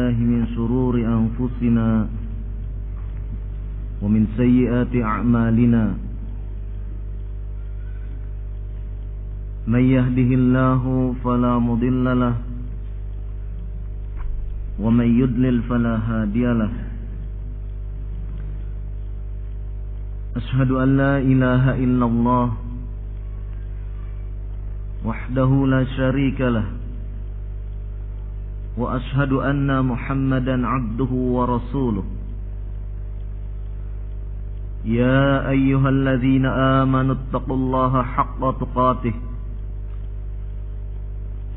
بالله من شرور أنفسنا ومن سيئات أعمالنا من يهده الله فلا مضل له ومن يضلل فلا هادي له أشهد أن لا إله إلا الله وحده لا شريك له وأشهد أن محمدا عبده ورسوله يا أيها الذين آمنوا اتقوا الله حق تقاته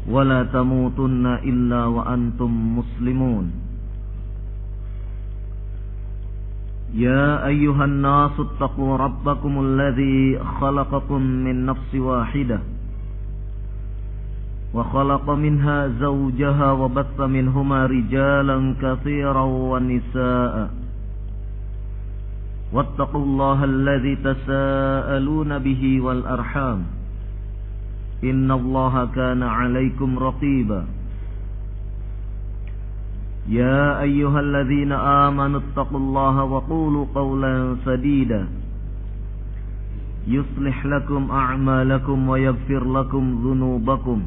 ولا تموتن إلا وأنتم مسلمون يا أيها الناس اتقوا ربكم الذي خلقكم من نفس واحدة وخلق منها زوجها وبث منهما رجالا كثيرا ونساء واتقوا الله الذي تساءلون به والأرحام إن الله كان عليكم رقيبا يا أيها الذين آمنوا اتقوا الله وقولوا قولا سديدا يصلح لكم أعمالكم ويغفر لكم ذنوبكم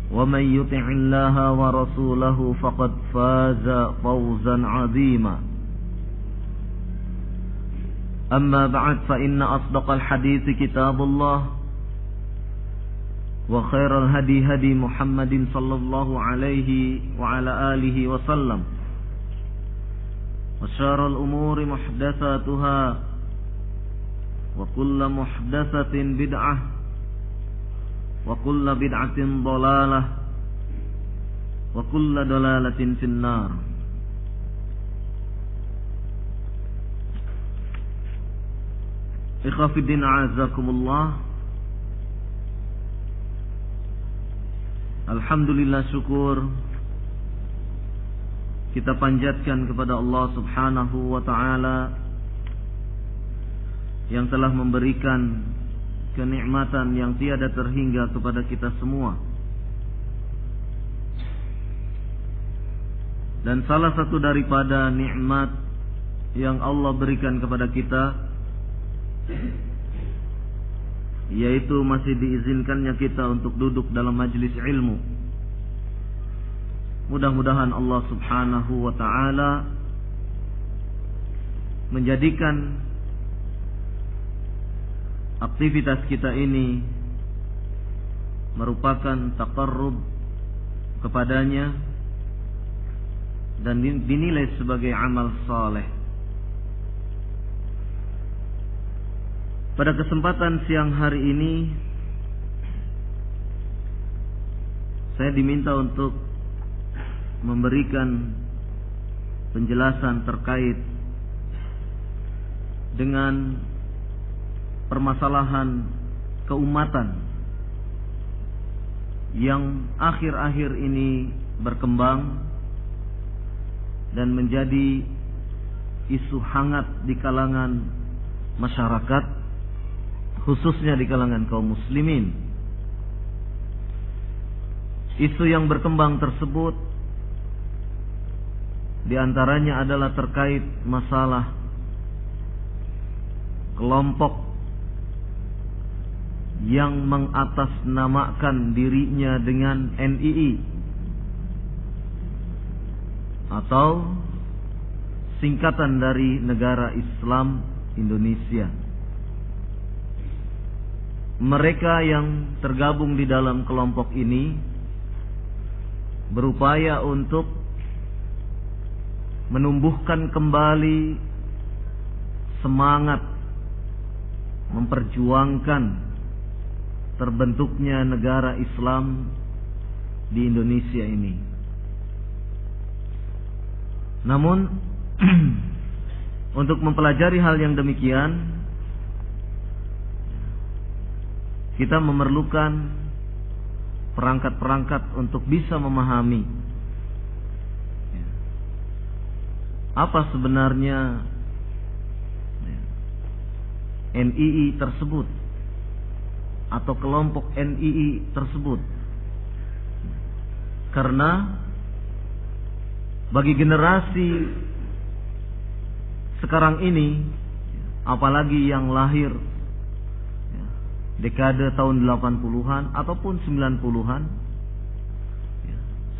ومن يطع الله ورسوله فقد فاز فوزا عظيما أما بعد فإن أصدق الحديث كتاب الله وخير الهدي هدي محمد صلى الله عليه وعلى آله وسلم وشر الأمور محدثاتها وكل محدثة بدعة وكل بدعة ضلالة وكل ضلالة في النار. Ikhwah fiddin a'azakumullah. Alhamdulillah, syukur kita panjatkan kepada Allah Subhanahu wa ta'ala yang telah memberikan kenikmatan yang tiada terhingga kepada kita semua. Dan salah satu daripada nikmat yang Allah berikan kepada kita yaitu masih diizinkannya kita untuk duduk dalam majlis ilmu. Mudah-mudahan Allah Subhanahu wa ta'ala menjadikan aktivitas kita ini merupakan taqarrub kepadanya dan dinilai sebagai amal saleh. Pada kesempatan siang hari ini saya diminta untuk memberikan penjelasan terkait dengan permasalahan keumatan yang akhir-akhir ini berkembang dan menjadi isu hangat di kalangan masyarakat, khususnya di kalangan kaum muslimin. Isu yang berkembang tersebut diantaranya adalah terkait masalah kelompok yang mengatasnamakan dirinya dengan NII atau singkatan dari Negara Islam Indonesia. Mereka yang tergabung di dalam kelompok ini berupaya untuk menumbuhkan kembali semangat memperjuangkan terbentuknya negara Islam di Indonesia ini. Namun untuk mempelajari hal yang demikian kita memerlukan perangkat-perangkat untuk bisa memahami apa sebenarnya NII tersebut atau kelompok NII tersebut. Karena bagi generasi sekarang ini, apalagi yang lahir dekade tahun 80-an ataupun 90-an,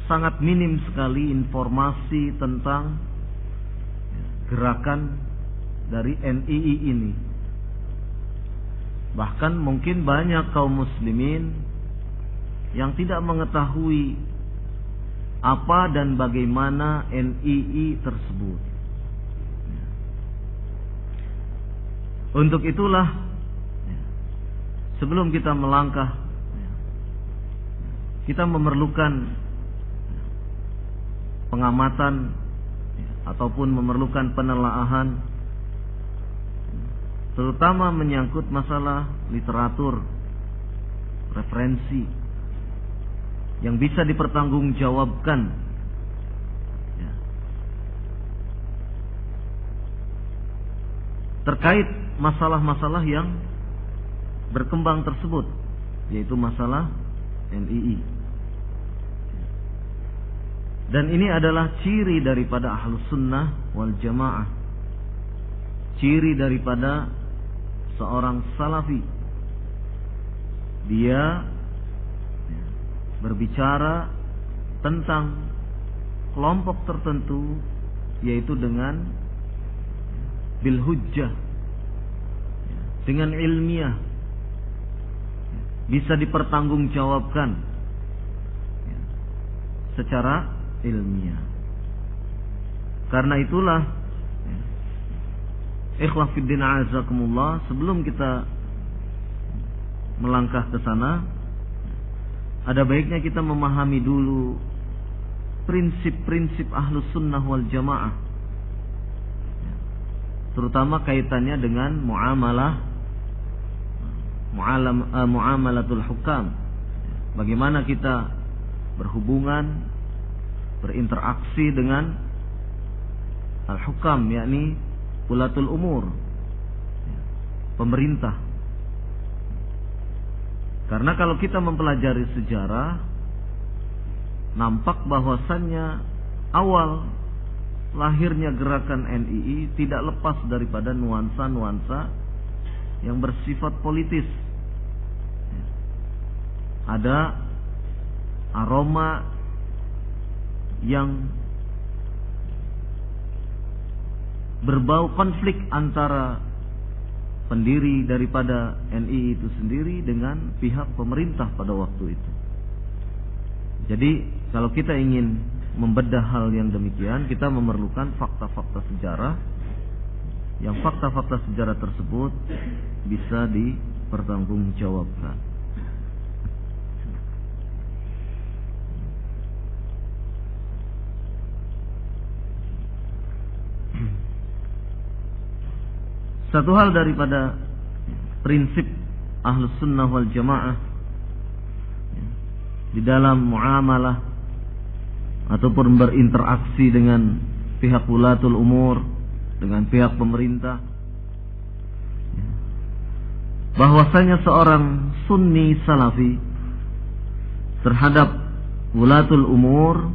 sangat minim sekali informasi tentang gerakan dari NII ini. Bahkan mungkin banyak kaum muslimin yang tidak mengetahui apa dan bagaimana NII tersebut. Untuk itulah, sebelum kita melangkah, kita memerlukan pengamatan ataupun memerlukan penelaahan, terutama menyangkut masalah literatur, referensi yang bisa dipertanggungjawabkan, terkait masalah-masalah yang berkembang tersebut, yaitu masalah NII. Dan ini adalah ciri daripada ahlus sunnah wal jamaah, ciri daripada seorang salafi. Dia berbicara tentang kelompok tertentu, yaitu dengan bil hujjah, dengan ilmiah, bisa dipertanggungjawabkan secara ilmiah. Karena itulah, ikhlas fiddin azakumullah, sebelum kita melangkah ke sana, ada baiknya kita memahami dulu prinsip-prinsip ahlus sunnah wal jamaah, terutama kaitannya dengan muamalatul hukam. Bagaimana kita berhubungan, berinteraksi dengan al-hukam, yakni ulatul umur, pemerintah. Karena kalau kita mempelajari sejarah, nampak bahwasannya awal lahirnya gerakan NII tidak lepas daripada nuansa-nuansa yang bersifat politis. Ada aroma yang berbau konflik antara pendiri daripada NII itu sendiri dengan pihak pemerintah pada waktu itu. Jadi kalau kita ingin membedah hal yang demikian, kita memerlukan fakta-fakta sejarah, yang fakta-fakta sejarah tersebut bisa dipertanggungjawabkan. Satu hal daripada prinsip ahlus sunnah wal jamaah di dalam muamalah ataupun berinteraksi dengan pihak ulatul umur, dengan pihak pemerintah, bahwasanya seorang sunni salafi terhadap ulatul umur,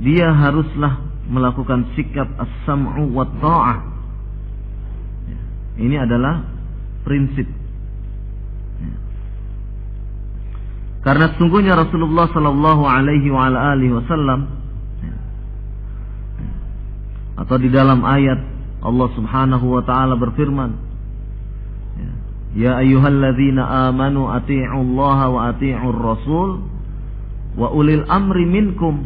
dia haruslah melakukan sikap as-sam'u wa ta'ah. Ini adalah prinsip. Karena sungguhnya Rasulullah sallallahu alaihi wa alihi wasallam, atau di dalam ayat Allah Subhanahu wa taala berfirman, ya ayyuhalladzina amanu atii'ullaha wa atii'ur rasul wa ulil amri minkum.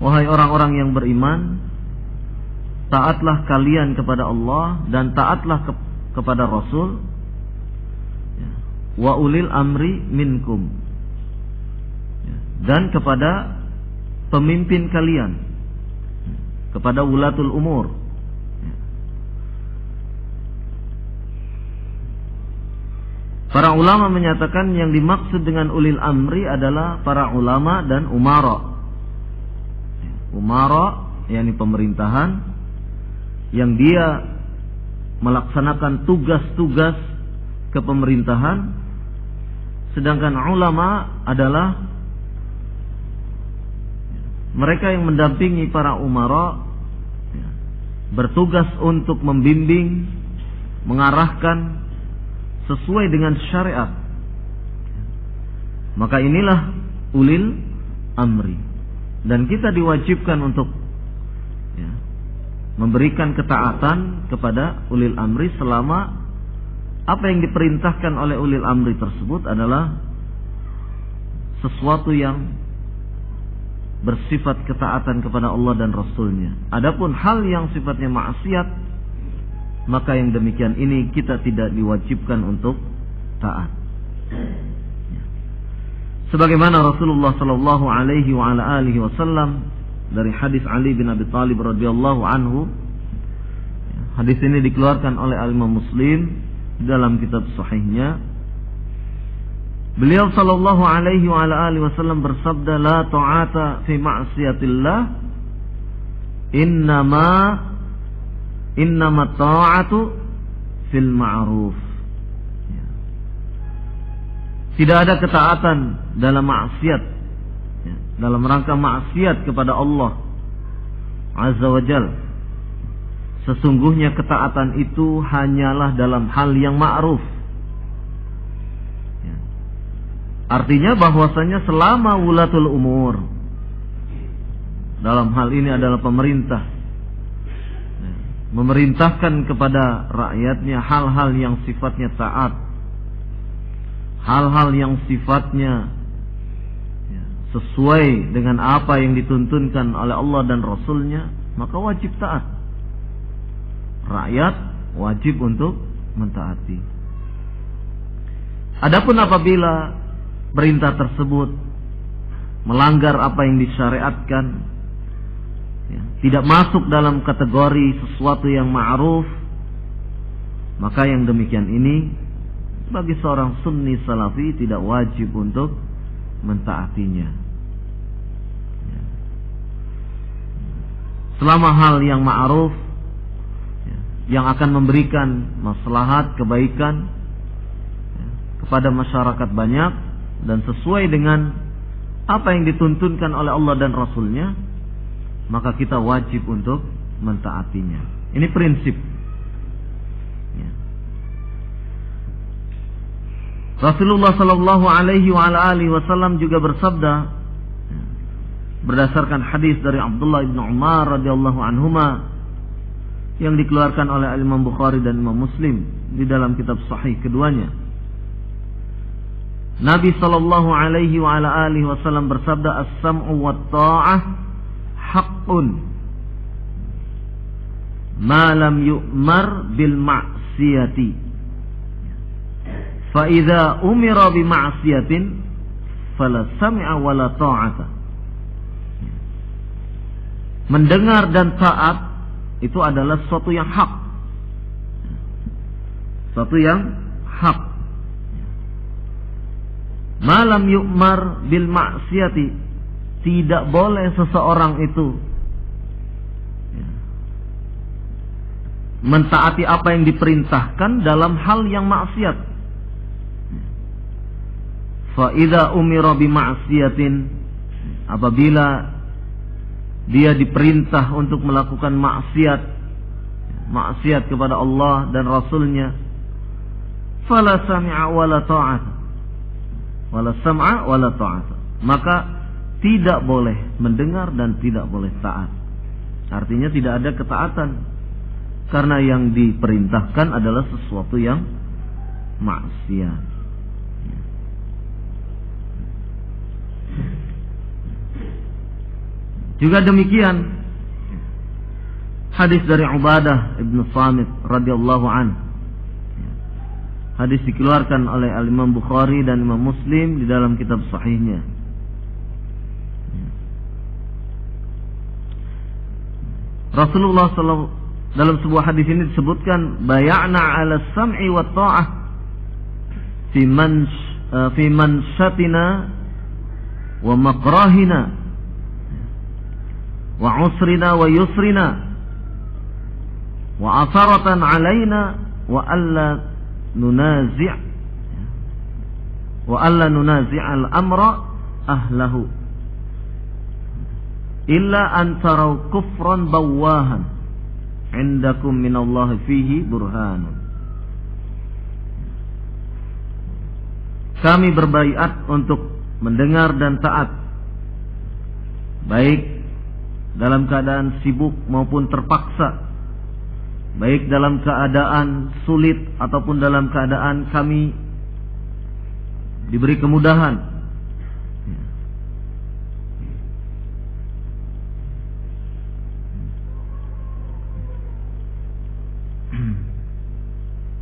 Wahai orang-orang yang beriman, taatlah kalian kepada Allah dan taatlah kepada Rasul, wa ulil amri minkum, dan kepada pemimpin kalian, kepada ulatul umur. Para ulama menyatakan yang dimaksud dengan ulil amri adalah para ulama dan umara. Umara yakni pemerintahan yang dia melaksanakan tugas-tugas kepemerintahan, sedangkan ulama adalah mereka yang mendampingi para umara, bertugas untuk membimbing, mengarahkan sesuai dengan syariat. Maka inilah ulil amri, dan kita diwajibkan untuk memberikan ketaatan kepada ulil amri selama apa yang diperintahkan oleh ulil amri tersebut adalah sesuatu yang bersifat ketaatan kepada Allah dan Rasulnya. Adapun hal yang sifatnya maksiat, maka yang demikian ini kita tidak diwajibkan untuk taat. Sebagaimana Rasulullah sallallahu alaihi wa ala alihi wasallam dari hadis Ali bin Abi Thalib radhiyallahu anhu. Hadis ini dikeluarkan oleh Imam Muslim dalam kitab sahihnya. Beliau sallallahu alaihi wa ala alihi wasallam bersabda, la ta'ata fi ma'siyatillah, innama ta'atu fil ma'ruf. Tidak ada ketaatan dalam maksiat, dalam rangka maksiat kepada Allah Azza wa Jalla. Sesungguhnya ketaatan itu hanyalah dalam hal yang ma'ruf. Artinya bahwasanya selama wulatul umur, dalam hal ini adalah pemerintah, memerintahkan kepada rakyatnya hal-hal yang sifatnya taat, hal-hal yang sifatnya sesuai dengan apa yang dituntunkan oleh Allah dan Rasulnya, maka wajib taat. Rakyat wajib untuk mentaati. Adapun apabila perintah tersebut melanggar apa yang disyariatkan, tidak masuk dalam kategori sesuatu yang ma'ruf, maka yang demikian ini bagi seorang sunni salafi tidak wajib untuk mentaatinya. Selama hal yang ma'ruf, yang akan memberikan maslahat, kebaikan kepada masyarakat banyak, dan sesuai dengan apa yang dituntunkan oleh Allah dan Rasulnya, maka kita wajib untuk mentaatinya. Ini prinsip. Rasulullah sallallahu alaihi wa alihi wasallam juga bersabda berdasarkan hadis dari Abdullah bin Umar radhiyallahu anhuma yang dikeluarkan oleh Imam Bukhari dan Imam Muslim di dalam kitab sahih keduanya. Nabi sallallahu alaihi wa alihi wasallam bersabda, as-sam'u wat ta'ah haqqun ma lam yu'mar bil ma'siyati. Fa idza umira bi ma'siyatin fala sam'a wa la ta'ata. Mendengar dan taat itu adalah sesuatu yang hak. Sesuatu yang hak. Malam yu'mar bil ma'siyati, tidak boleh seseorang itu mentaati apa yang diperintahkan dalam hal yang maksiat. Fa idza umira bi ma'siyatin, apabila dia diperintah untuk melakukan maksiat kepada Allah dan Rasulnya, fala sami'a wala ta'ata, wala sam'a wala ta'ata, maka tidak boleh mendengar dan tidak boleh taat. Artinya tidak ada ketaatan, karena yang diperintahkan adalah sesuatu yang maksiat. Juga demikian hadis dari Ubadah ibn Samit radhiyallahu anhu. Hadis dikeluarkan oleh Imam Bukhari dan Imam Muslim di dalam kitab sahihnya. Rasulullah SAW dalam sebuah hadis ini disebutkan, bay'na 'ala sam'i wa ta'ah fi manshatina wa makrahina wa usrina wa yusrina wa asaratan 'alaina wa alla nunazi' al-amra ahlahu. illa an taraw kufran bawahan indakum minallahi fihi burhanun. Kami berbaiat untuk mendengar dan taat, baik dalam keadaan sibuk maupun terpaksa, baik dalam keadaan sulit ataupun dalam keadaan kami diberi kemudahan.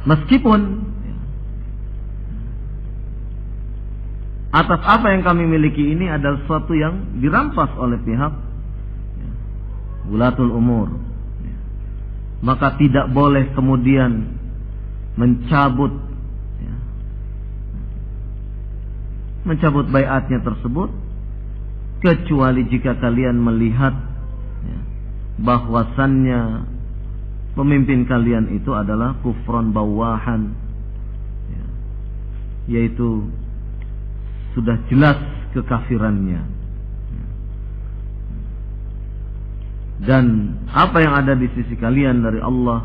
Meskipun atas apa yang kami miliki ini adalah sesuatu yang dirampas oleh pihak wulatul umur, maka tidak boleh kemudian mencabut baiatnya tersebut, kecuali jika kalian melihat bahwasannya pemimpin kalian itu adalah kufran bawahan, yaitu sudah jelas kekafirannya, dan apa yang ada di sisi kalian dari Allah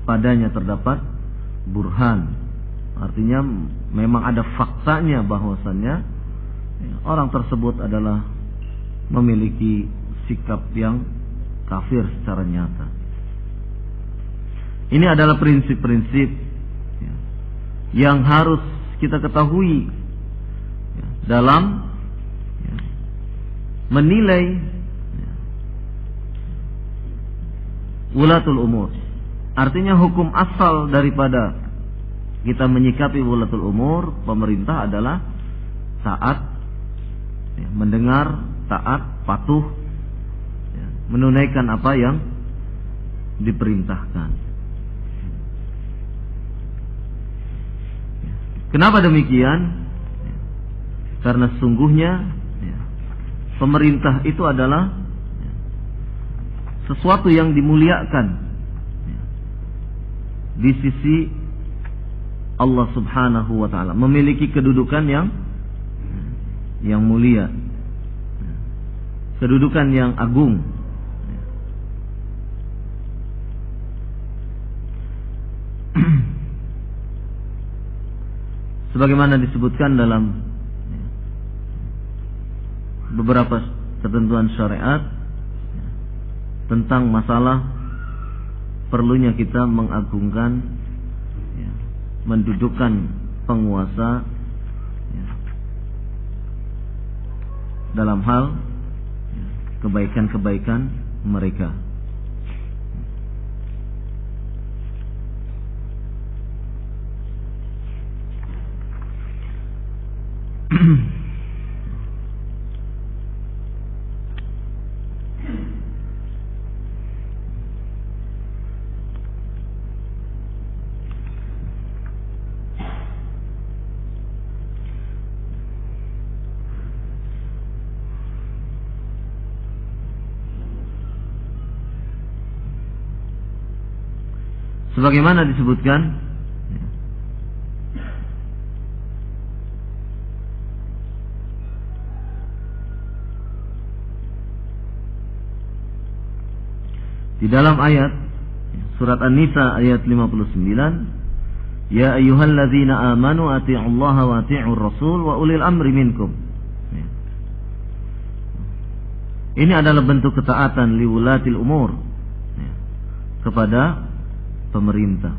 padanya terdapat burhan, artinya memang ada faktanya bahwasannya orang tersebut adalah memiliki sikap yang kafir secara nyata. Ini adalah prinsip-prinsip yang harus kita ketahui dalam menilai wulatul umur. Artinya hukum asal daripada kita menyikapi wulatul umur, pemerintah, adalah taat, mendengar, taat, patuh, menunaikan apa yang diperintahkan. Kenapa demikian? Karena sungguhnya pemerintah itu adalah sesuatu yang dimuliakan di sisi Allah Subhanahu wa taala, memiliki kedudukan yang mulia, kedudukan yang agung. Sebagaimana disebutkan dalam beberapa ketentuan syariat tentang masalah perlunya kita mengagungkan, mendudukkan penguasa dalam hal kebaikan-kebaikan mereka. Sebagaimana disebutkan di dalam ayat surat An-Nisa ayat 59, ya ayyuhalladzina amanu atii'ullaha wa atii'ur rasul wa ulil amri minkum. Ini adalah bentuk ketaatan liwulatil umur, kepada pemerintah.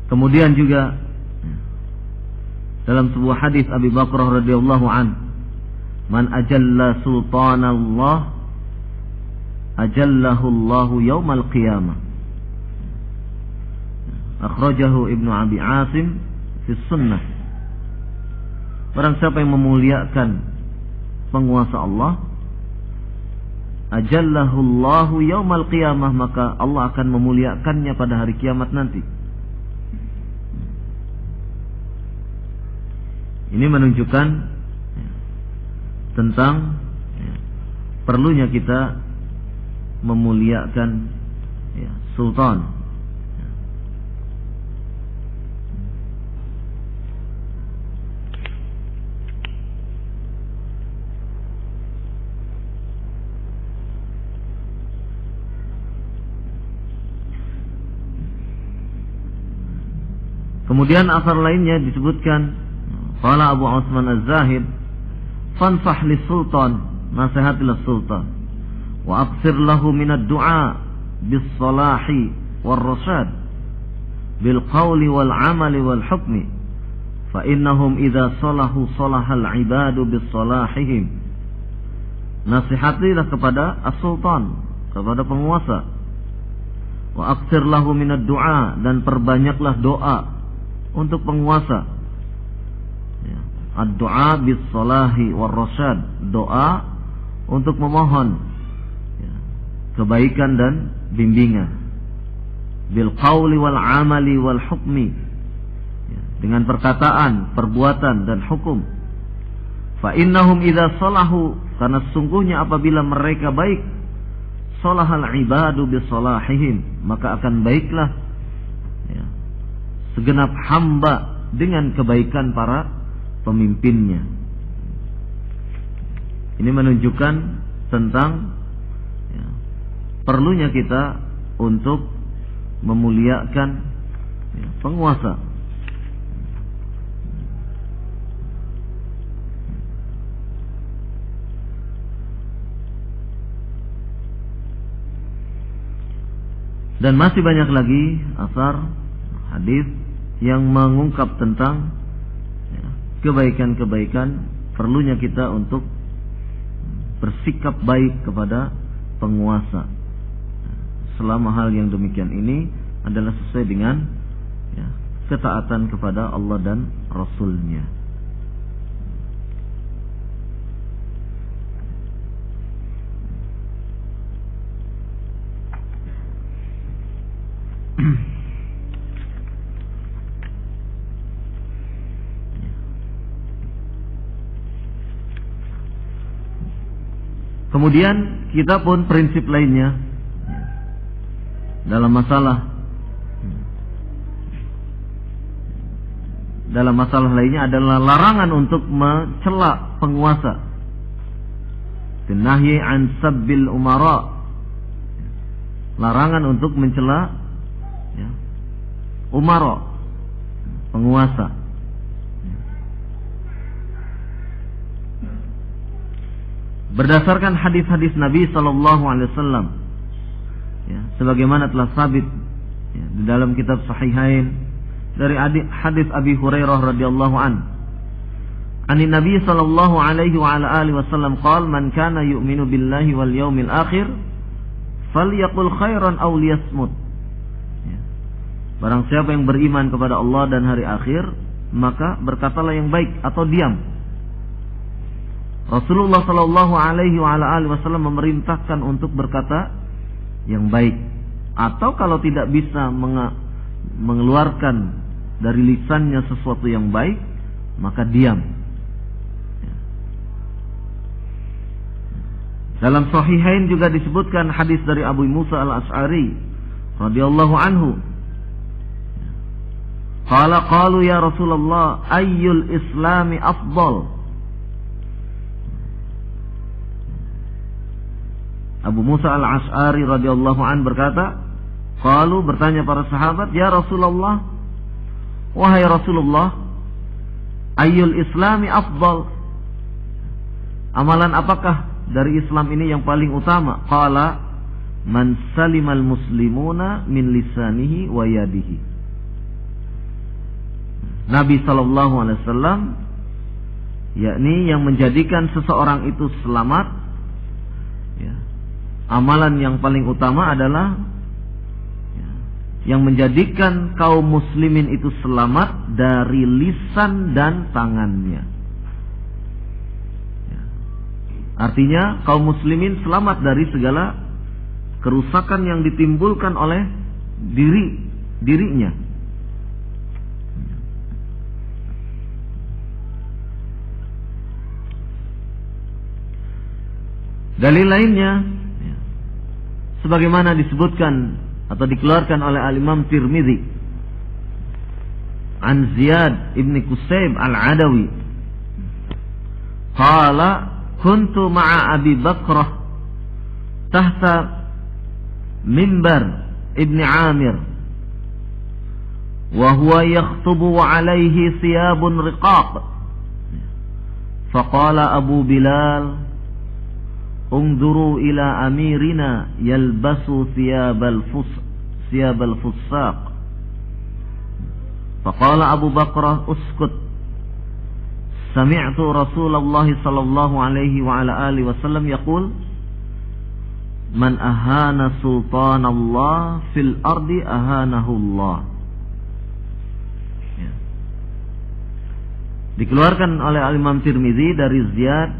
Kemudian juga dalam sebuah hadis Abi Bakrah radhiyallahu an, man ajalla sultanallah ajallahu Allahu yaumal qiyamah. Akhrajahu Ibnu Abi Asim fi Sunnah. Barang siapa yang memuliakan penguasa Allah, ajallahu Allahu yaumal qiyamah, maka Allah akan memuliakannya pada hari kiamat nanti. Ini menunjukkan tentang perlunya kita memuliakan ya, sultan. Kemudian asar lainnya disebutkan, qala Abu Utsman Az-Zahid, fansah lis-sultan, nasihatilah sultan, wa aqsir lahu min ad-du'a bis-salahi war-rasyad, bil qawli wal 'amali wal hukmi, fa innahum idza salahu salahal 'ibadu bis-salahihim. Nasihatilah kepada as-sultan, kepada penguasa, wa aqsir lahu min ad-du'a, dan perbanyaklah doa untuk penguasa. Ya. Ad-du'a bis-salahi war-rasyad, doa untuk memohon ya, kebaikan dan bimbingan. Bil qawli wal 'amali wal hukmi, ya, dengan perkataan, perbuatan dan hukum. Fa innahum idza salahu, karena sesungguhnya apabila mereka baik, salahal ibadu bis-salahihim, maka akan baiklah ya, segenap hamba dengan kebaikan para pemimpinnya. Ini menunjukkan tentang ya, perlunya kita untuk memuliakan ya, penguasa. Dan masih banyak lagi asar, hadis yang mengungkap tentang ya, kebaikan-kebaikan perlunya kita untuk bersikap baik kepada penguasa. Selama hal yang demikian ini adalah sesuai dengan ya, ketaatan kepada Allah dan Rasul-Nya. Kemudian kita pun prinsip lainnya dalam masalah lainnya adalah larangan untuk mencela penguasa. Nahyi an sabbil umara, larangan untuk mencela ya, umara, penguasa. Berdasarkan hadis-hadis Nabi sallallahu alaihi wasallam ya, sebagaimana telah sabit ya, di dalam kitab Sahihain dari hadis Abi Hurairah radhiyallahu an. Ani Nabi sallallahu alaihi wa ala alihi wasallam qala man kana yu'minu billahi wal yawmil akhir falyaqul khairan aw liyasmut. Ya. Barang siapa yang beriman kepada Allah dan hari akhir, maka berkatalah yang baik atau diam. Rasulullah sallallahu alaihi wa ala alihi wasallam memerintahkan untuk berkata yang baik, atau kalau tidak bisa mengeluarkan dari lisannya sesuatu yang baik, maka diam. Dalam Sahihain juga disebutkan hadis dari Abu Musa al-Ash'ari radhiyallahu anhu. Qalu ya Rasulullah ayyul islami afdal? Abu Musa al-Ash'ari radhiyallahu an berkata, qalu, bertanya para sahabat, ya Rasulullah, wahai Rasulullah, ayyul islami afdal? Amalan apakah dari Islam ini yang paling utama? Qala man salimal muslimuna min lisanihi wa yadihi. Nabi sallallahu alaihi wasallam yakni yang menjadikan seseorang itu selamat ya. Amalan yang paling utama adalah ya, yang menjadikan kaum muslimin itu selamat dari lisan dan tangannya. Ya. Artinya kaum muslimin selamat dari segala kerusakan yang ditimbulkan oleh dirinya. Dalil lainnya sebagaimana disebutkan atau dikeluarkan oleh Al-Imam Tirmidzi an Ziyad ibn Qusayb Al-Adawi qala kuntu ma'a Abi Bakrah tahta mimbar Ibn Amir wa huwa yakhtubu wa alayhi thiyabun riqaq faqala Abu Bilal unzuru ila amirina yalbasu thiyabal fussaq faqala Abu Bakrah uskut sami'tu Rasulullah sallallahu alaihi wa ala alihi wasallam yaqul man ahana sultanallah fil ardi ahanahu Allah. Ya. Dikeluarkan oleh Al-Imam Tirmidzi dari Ziyad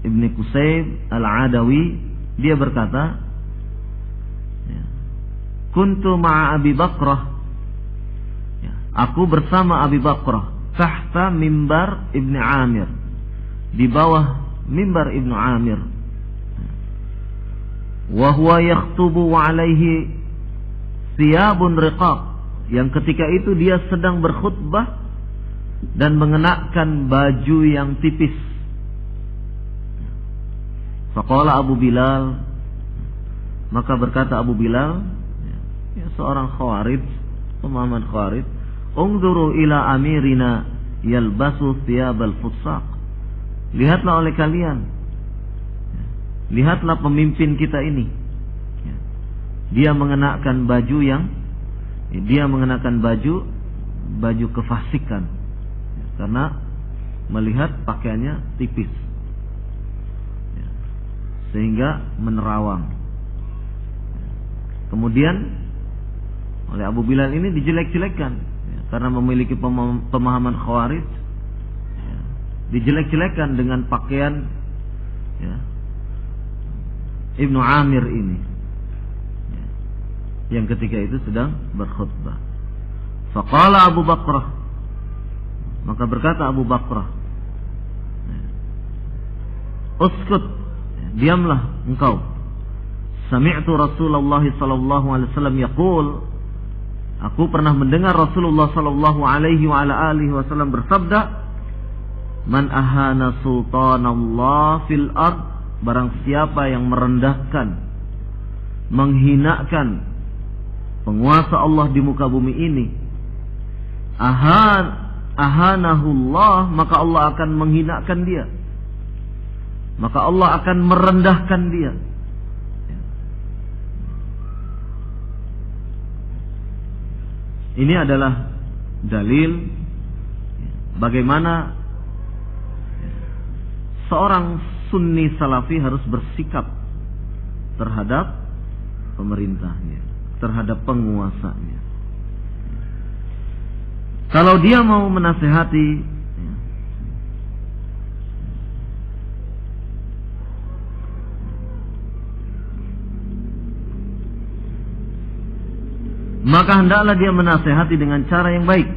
ibn Qusayb Al-Adawi, dia berkata, ya, kuntu ma'a Abi Bakrah, ya, aku bersama Abi Bakrah tahta mimbar Ibn Amir, di bawah mimbar Ibn Amir, wa huwa yakhtubu wa alaihi thiyabun riqaq, yang ketika itu dia sedang berkhutbah dan mengenakan baju yang tipis. Faqala Abu Bilal, maka berkata Abu Bilal, ya, seorang khawarij, pemahaman khawarij, unzuru ila amirina yalbasu thiyabal fussaq, lihatlah oleh kalian, lihatlah pemimpin kita ini, dia mengenakan baju yang, dia mengenakan baju kefasikan, karena melihat pakaiannya tipis sehingga menerawang. Kemudian oleh Abu Bilal ini dijelek-jelekkan karena memiliki pemahaman khawarij, dijelek-jelekkan dengan pakaian, ya, Ibnu Amir ini, yang ketika itu sedang berkhutbah. Faqala Abu Bakrah, maka berkata Abu Bakrah, uskut, diamlah engkau. Sami'tu Rasulullah sallallahu alaihi wasallam yaqul, aku pernah mendengar Rasulullah sallallahu alaihi wa ala alihi wasallam bersabda, man ahana sultanallah fil ard, barang siapa yang merendahkan, menghinakan penguasa Allah di muka bumi ini, ahanahullah, maka Allah akan menghinakan dia, maka Allah akan merendahkan dia. Ini adalah dalil bagaimana seorang Sunni Salafi harus bersikap terhadap pemerintahnya, terhadap penguasanya. Kalau dia mau menasehati, maka hendaklah dia menasehati dengan cara yang baik.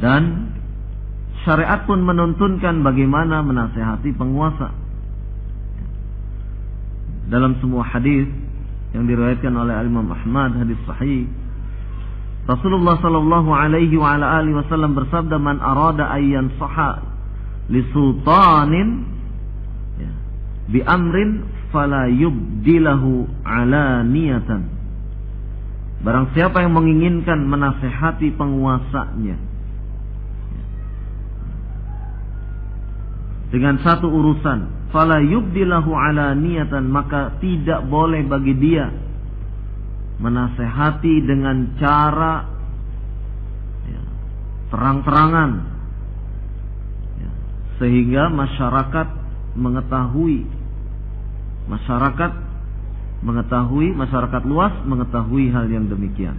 Dan syariat pun menuntunkan bagaimana menasehati penguasa. Dalam semua hadis yang diriwayatkan oleh Imam Ahmad, hadis sahih, Rasulullah sallallahu alaihi wa ala alihi wasallam bersabda, man arada ayyan saha li sultanin bi amrin fala yubdilahu alaniyatan. Barang siapa yang menginginkan menasehati penguasanya dengan satu urusan, fala yubdilahu alaniyatan, maka tidak boleh bagi dia menasehati dengan cara terang-terangan, sehingga masyarakat luas mengetahui hal yang demikian.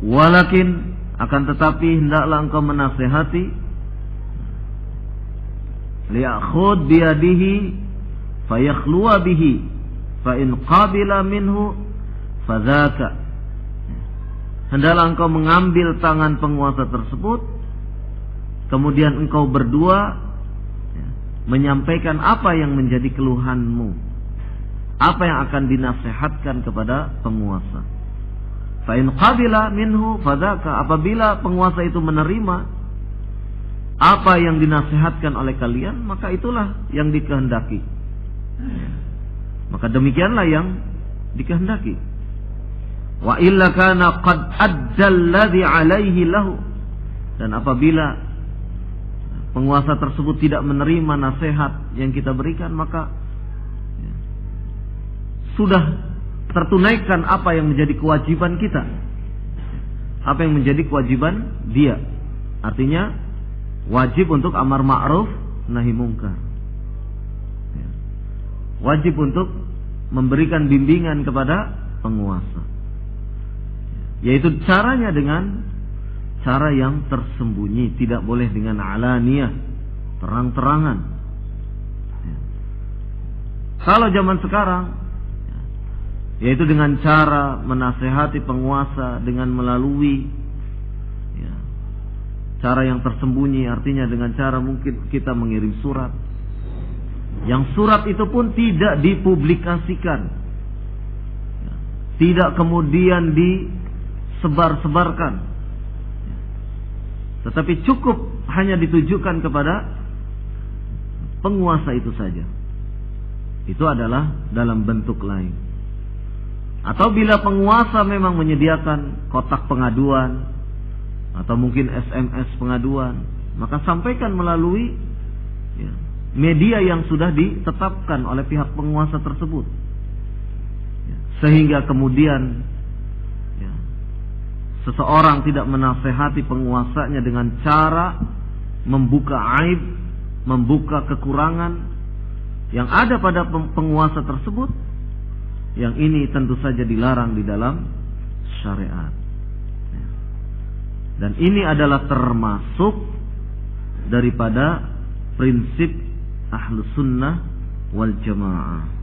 Walakin, akan tetapi hendaklah engkau menasehati, li'akhud biyadihi fayakhluwa bihi fa in qabila minhu fadzaka. Hendaklah engkau mengambil tangan penguasa tersebut, kemudian engkau berdua menyampaikan apa yang menjadi keluhanmu. apa yang akan dinasehatkan kepada penguasa. Fa in qabila minhu fadzaka, apabila penguasa itu menerima apa yang dinasehatkan oleh kalian, maka itulah yang dikehendaki. Maka demikianlah yang dikehendaki. Wa illa kana qad addal ladzi alaihi lahu, dan apabila penguasa tersebut tidak menerima nasihat yang kita berikan, maka sudah tertunaikan apa yang menjadi kewajiban kita, apa yang menjadi kewajiban dia. Artinya wajib untuk amar ma'ruf nahi mungkar, wajib untuk memberikan bimbingan kepada penguasa, yaitu caranya dengan cara yang tersembunyi, tidak boleh dengan alaniyah, terang-terangan. Kalau zaman sekarang, yaitu dengan cara menasehati penguasa dengan melalui cara yang tersembunyi, artinya dengan cara mungkin kita mengirim surat, yang surat itu pun tidak dipublikasikan, tidak kemudian disebar-sebarkan, tetapi cukup hanya ditujukan kepada penguasa itu saja. Itu adalah dalam bentuk lain. Atau bila penguasa memang menyediakan kotak pengaduan atau mungkin SMS pengaduan, maka sampaikan melalui media yang sudah ditetapkan oleh pihak penguasa tersebut, sehingga kemudian seseorang tidak menasehati penguasanya dengan cara membuka aib, membuka kekurangan yang ada pada penguasa tersebut. Yang ini tentu saja dilarang di dalam syariat. Dan ini adalah termasuk daripada prinsip Ahlus Sunnah wal Jamaah.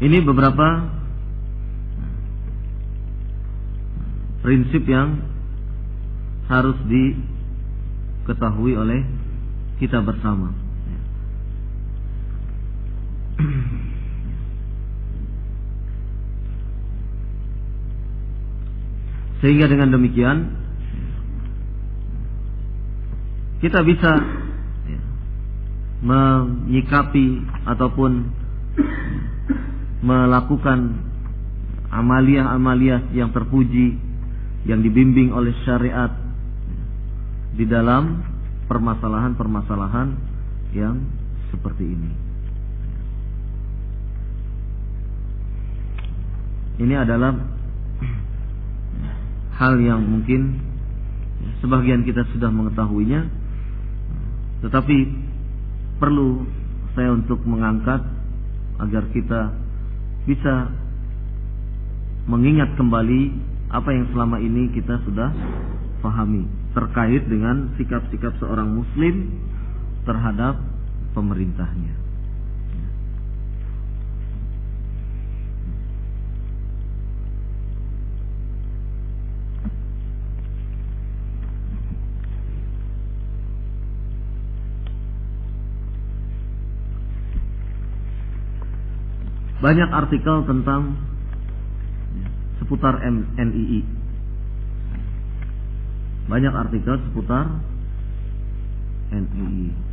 Ini beberapa prinsip yang harus diketahui oleh kita bersama. Sehingga dengan demikian kita bisa menyikapi ataupun melakukan amalia-amalia yang terpuji, yang dibimbing oleh syariat di dalam permasalahan-permasalahan yang seperti ini. Ini adalah hal yang mungkin sebagian kita sudah mengetahuinya, tetapi perlu saya untuk mengangkat agar kita bisa mengingat kembali apa yang selama ini kita sudah pahami terkait dengan sikap-sikap seorang muslim terhadap pemerintahnya. Banyak artikel tentang seputar NII. Banyak artikel seputar NII.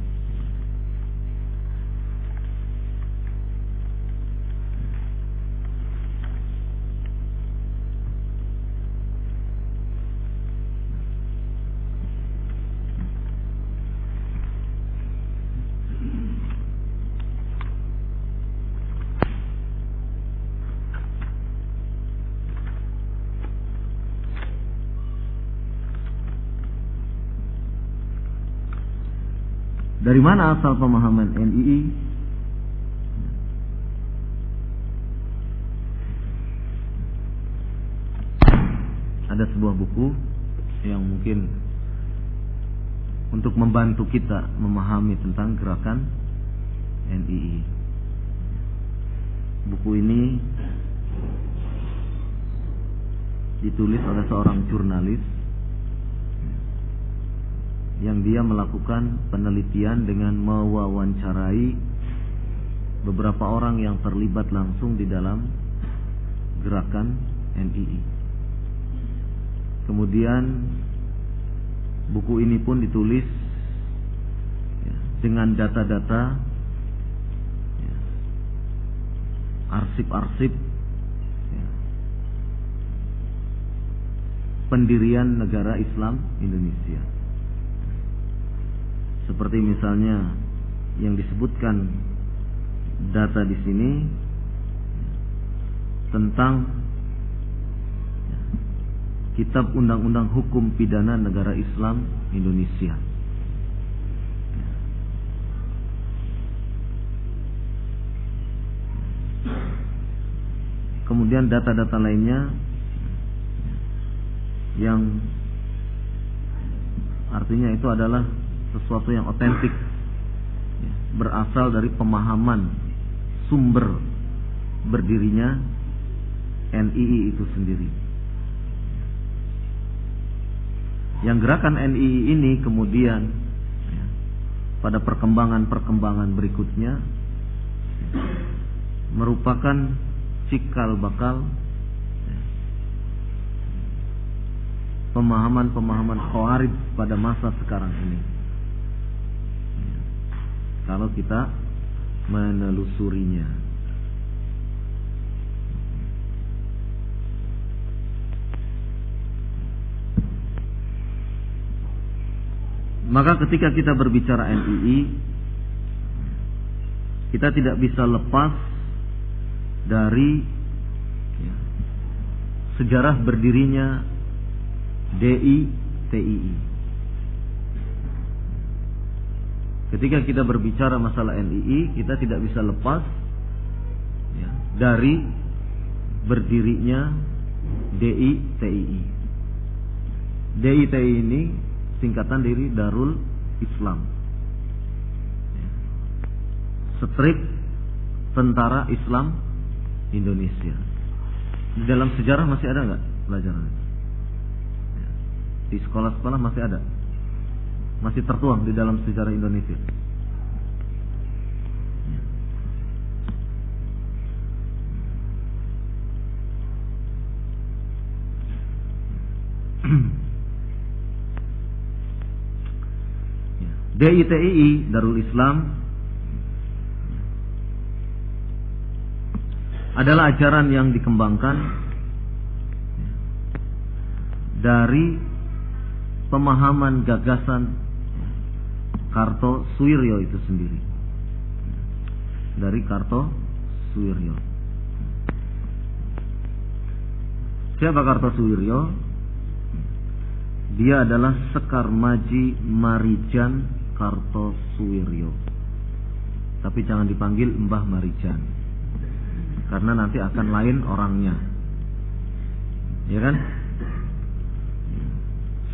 Dari mana asal pemahaman NII? Ada sebuah buku yang mungkin untuk membantu kita memahami tentang gerakan NII. Buku ini ditulis oleh seorang jurnalis yang dia melakukan penelitian dengan mewawancarai beberapa orang yang terlibat langsung di dalam gerakan NII. Kemudian buku ini pun ditulis dengan data-data, arsip-arsip pendirian negara Islam Indonesia. Seperti misalnya yang disebutkan data di sini tentang Kitab Undang-Undang Hukum Pidana Negara Islam Indonesia. Kemudian data-data lainnya yang artinya itu adalah sesuatu yang otentik, berasal dari pemahaman sumber berdirinya NII itu sendiri. Yang gerakan NII ini kemudian pada perkembangan berikutnya merupakan cikal bakal pemahaman-pemahaman Khawarij pada masa sekarang ini. Kalau kita menelusurinya. Maka ketika kita berbicara NII, kita tidak bisa lepas dari sejarah berdirinya DITII. Ketika kita berbicara masalah NII, kita tidak bisa lepas dari berdirinya DITII. DITII ini singkatan dari Darul Islam, Strip Tentara Islam Indonesia. Di dalam sejarah masih ada nggak pelajaran? Di sekolah-sekolah masih ada, masih tertuang di dalam sejarah Indonesia. DITII Darul Islam adalah ajaran yang dikembangkan dari pemahaman gagasan Kartosuwiryo itu sendiri. Dari Kartosuwiryo. Siapa Kartosuwiryo? Dia adalah Sekar Maji Marijan Kartosuwiryo. Tapi jangan dipanggil Mbah Marijan, karena nanti akan lain orangnya. Ya kan?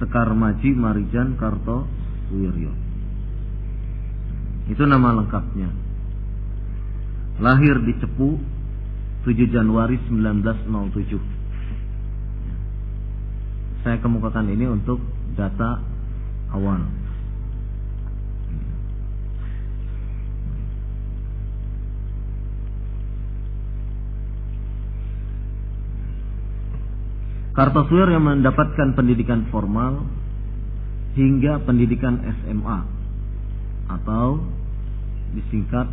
Sekar Maji Marijan Kartosuwiryo. Itu nama lengkapnya. Lahir di Cepu 7 Januari 1907. Saya kemukakan ini untuk data awal. Kartosuwiryo yang mendapatkan pendidikan formal hingga pendidikan SMA atau disingkat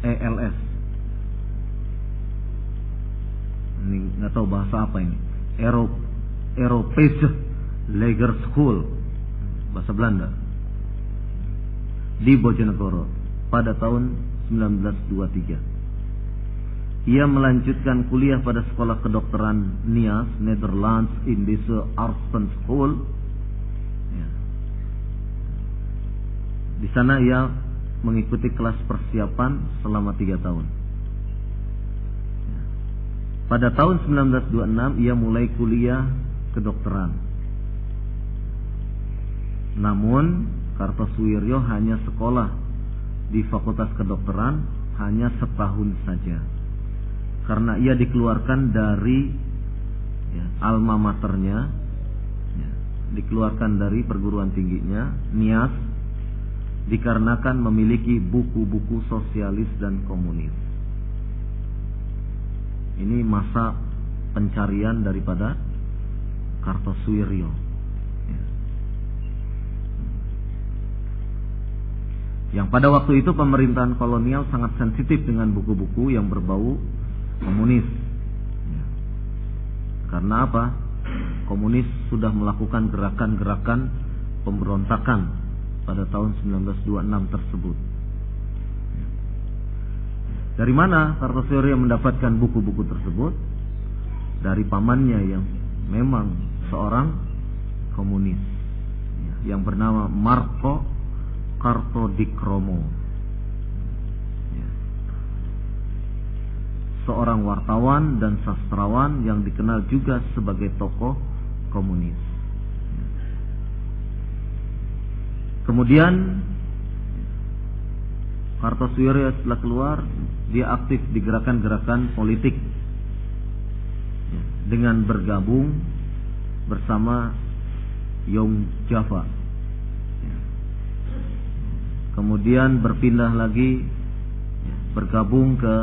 ELS. Ini nggak tahu bahasa apa ini. Europese Lager School, bahasa Belanda, di Bojonegoro pada tahun 1923. Ia melanjutkan kuliah pada sekolah kedokteran NIAS, Netherlands Indische Artsen School. Di sana ia mengikuti kelas persiapan selama 3 tahun. Pada tahun 1926 ia mulai kuliah kedokteran. Namun Kartosuwiryo hanya sekolah di Fakultas Kedokteran hanya setahun saja. karena ia dikeluarkan dari alma maternya, dikeluarkan dari perguruan tingginya, Nias, dikarenakan memiliki buku-buku sosialis dan komunis. Ini masa pencarian daripada Kartosuwiryo. Yang pada waktu itu pemerintahan kolonial sangat sensitif dengan buku-buku yang berbau komunis. Karena apa? Komunis sudah melakukan gerakan-gerakan pemberontakan pada tahun 1926 tersebut. Dari mana Kartosuwiryo mendapatkan buku-buku tersebut? Dari pamannya yang memang seorang komunis, yang bernama Marco Kartodikromo, seorang wartawan dan sastrawan yang dikenal juga sebagai tokoh komunis. Kemudian Kartosuwiryo setelah keluar, dia aktif di gerakan-gerakan politik dengan bergabung bersama Young Java. Kemudian berpindah lagi bergabung ke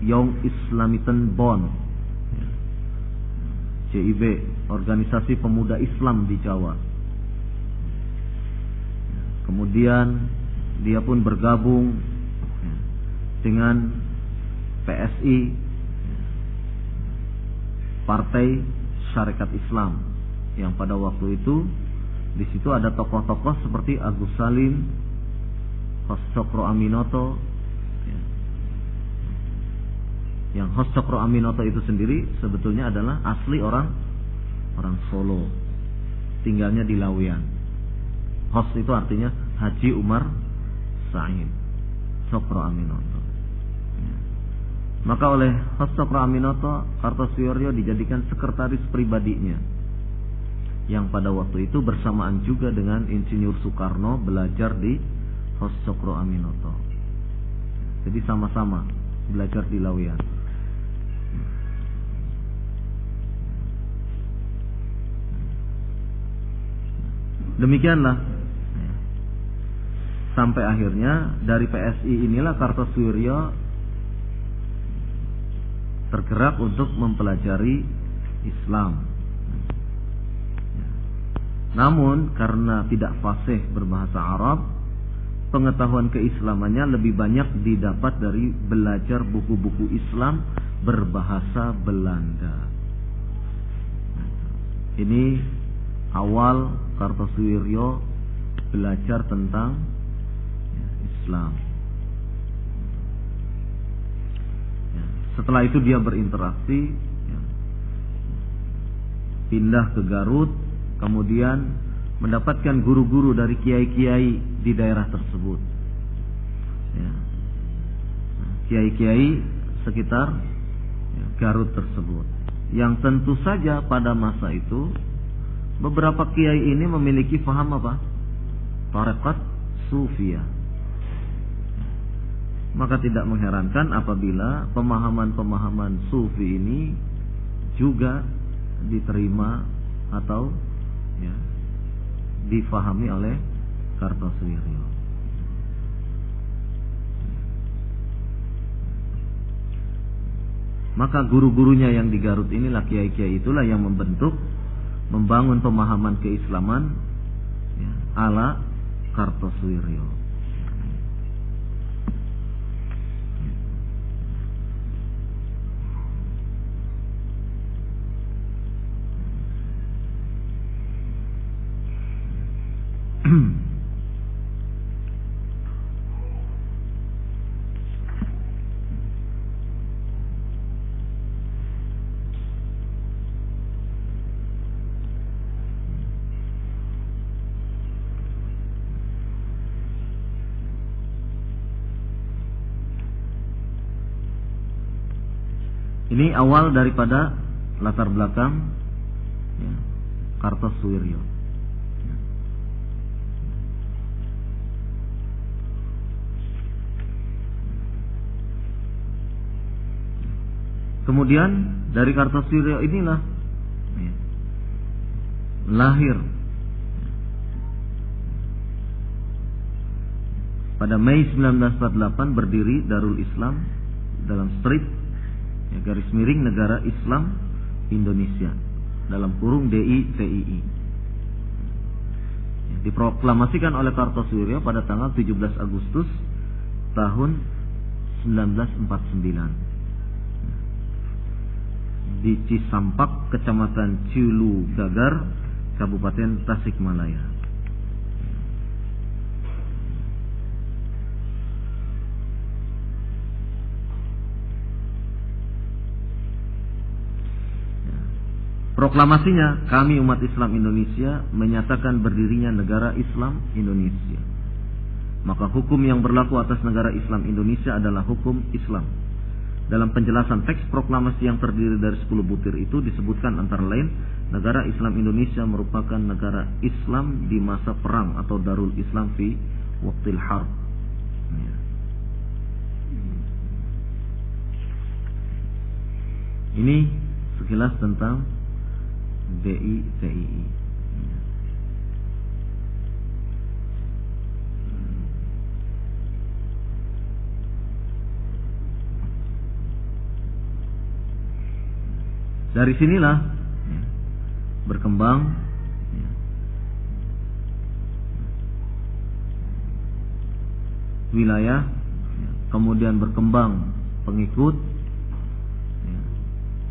Young Islamiten Bond, JIB, organisasi pemuda Islam di Jawa. Kemudian dia pun bergabung dengan PSI, Partai Syarikat Islam, yang pada waktu itu di situ ada tokoh-tokoh seperti Agus Salim, Hos Cokro Aminoto. Yang Hos Cokro Aminoto itu sendiri sebetulnya adalah asli orang Solo, tinggalnya di Laweyan. Hos itu artinya Haji Umar Said Cokro Aminoto. Maka oleh Hos Cokro Aminoto, Kartosuwiryo dijadikan sekretaris pribadinya, yang pada waktu itu bersamaan juga dengan Insinyur Soekarno belajar di Hos Cokro Aminoto. Jadi sama-sama belajar di Laweyan. Demikianlah sampai akhirnya dari PSI inilah Kartosuwiryo tergerak untuk mempelajari Islam. Namun karena tidak fasih berbahasa Arab, pengetahuan keislamannya lebih banyak didapat dari belajar buku-buku Islam berbahasa Belanda. Ini awal Kartosuwiryo belajar tentang Islam. Setelah itu dia berinteraksi, pindah ke Garut, kemudian mendapatkan guru-guru dari kiai-kiai di daerah tersebut, kiai-kiai sekitar Garut tersebut, yang tentu saja pada masa itu beberapa kiai ini memiliki paham apa? Tarekat Sufiyah. Maka tidak mengherankan apabila pemahaman-pemahaman Sufi ini juga diterima atau difahami oleh Kartosuwiryo. Maka guru-gurunya yang di Garut inilah, kiai-kiai itulah yang membangun pemahaman keislaman ala Kartosuwiryo. Ini awal daripada latar belakang Kartosuwiryo. Kemudian dari Kartosuwiryo inilah lahir pada Mei 1948 berdiri Darul Islam dalam strip garis miring Negara Islam Indonesia dalam kurung DITII. Diproklamasikan oleh Kartosuwiryo pada tanggal 17 Agustus tahun 1949 di Cisampak, Kecamatan Ciulu Gagar, Kabupaten Tasikmalaya. Proklamasinya, kami umat Islam Indonesia menyatakan berdirinya Negara Islam Indonesia. Maka hukum yang berlaku atas Negara Islam Indonesia adalah hukum Islam. Dalam penjelasan teks proklamasi yang terdiri dari 10 butir itu disebutkan antara lain, Negara Islam Indonesia merupakan negara Islam di masa perang atau Darul Islam fi waqtil harb. Ini sekilas tentang DITII. Dari sinilah berkembang wilayah, kemudian berkembang pengikut,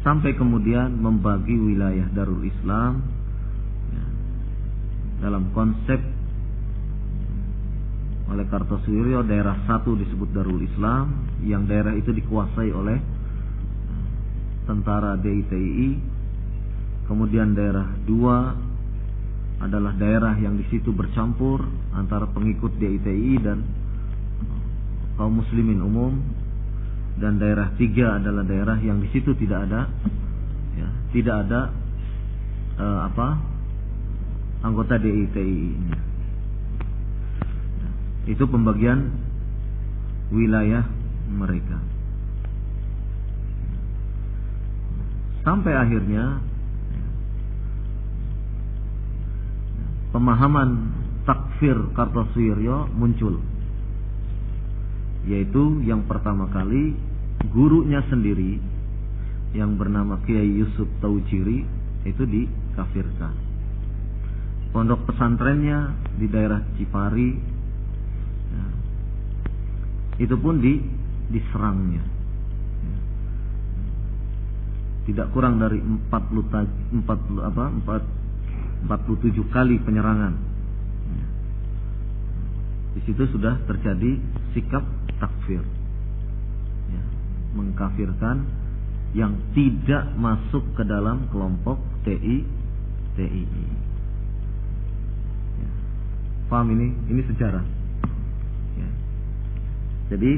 sampai kemudian membagi wilayah Darul Islam dalam konsep oleh Kartosuwiryo. Daerah 1 disebut Darul Islam, yang daerah itu dikuasai oleh tentara DITII. Kemudian daerah 2 adalah daerah yang di situ bercampur antara pengikut DITII dan kaum muslimin umum. Dan daerah 3 adalah daerah yang di situ tidak ada anggota DITII. Itu pembagian wilayah mereka. Sampai akhirnya pemahaman takfir Kartosuwiryo muncul, yaitu yang pertama kali gurunya sendiri yang bernama Kiai Yusuf Tauciri itu dikafirkan. Pondok pesantrennya di daerah Cipari itu pun diserangnya. Tidak kurang dari 47 kali penyerangan. Di situ sudah terjadi sikap takfir, mengkafirkan yang tidak masuk ke dalam kelompok DITII. Paham ini? Ini sejarah. Jadi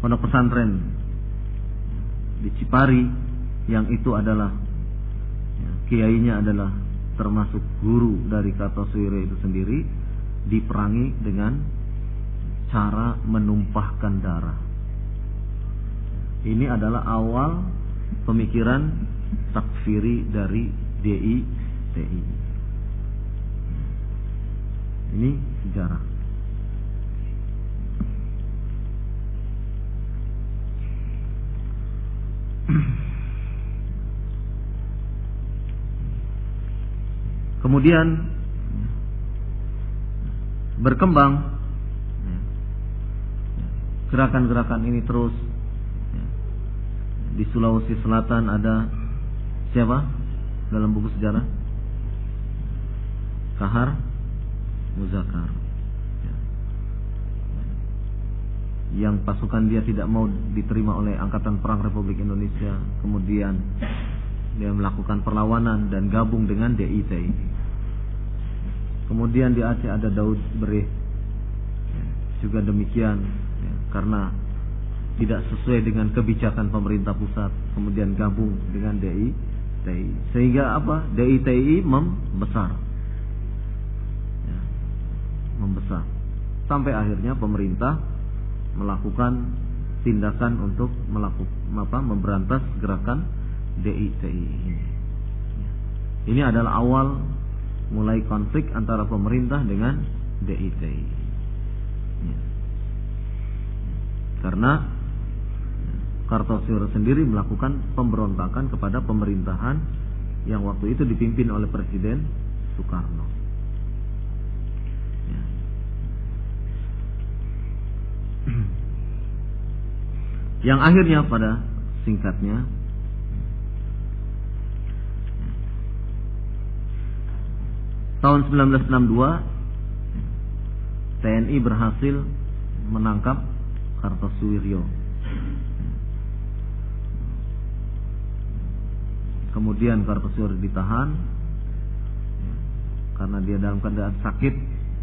pondok pesantren di Cipari yang itu adalah kiainya adalah termasuk guru dari Kartosuwiryo itu sendiri, diperangi dengan cara menumpahkan darah. Ini adalah awal pemikiran takfiri dari DITII. Ini sejarah. Kemudian berkembang gerakan-gerakan ini terus. Di Sulawesi Selatan ada siapa dalam buku sejarah? Kahar Muzakar, yang pasukan dia tidak mau diterima oleh Angkatan Perang Republik Indonesia. Kemudian dia melakukan perlawanan dan gabung dengan DITII. Kemudian di Aceh ada Daud Bereh, juga demikian, karena tidak sesuai dengan kebijakan pemerintah pusat, kemudian gabung dengan DITII. Sehingga apa? DITII membesar, membesar sampai akhirnya pemerintah melakukan tindakan untuk memberantas gerakan DITI ini. Ini adalah awal mulai konflik antara pemerintah dengan DITI. Karena Kartosuwiryo sendiri melakukan pemberontakan kepada pemerintahan yang waktu itu dipimpin oleh Presiden Soekarno. Yang akhirnya pada singkatnya tahun 1962 TNI berhasil menangkap Kartosuwiryo. Kemudian Kartosuwiryo ditahan karena dia dalam keadaan sakit,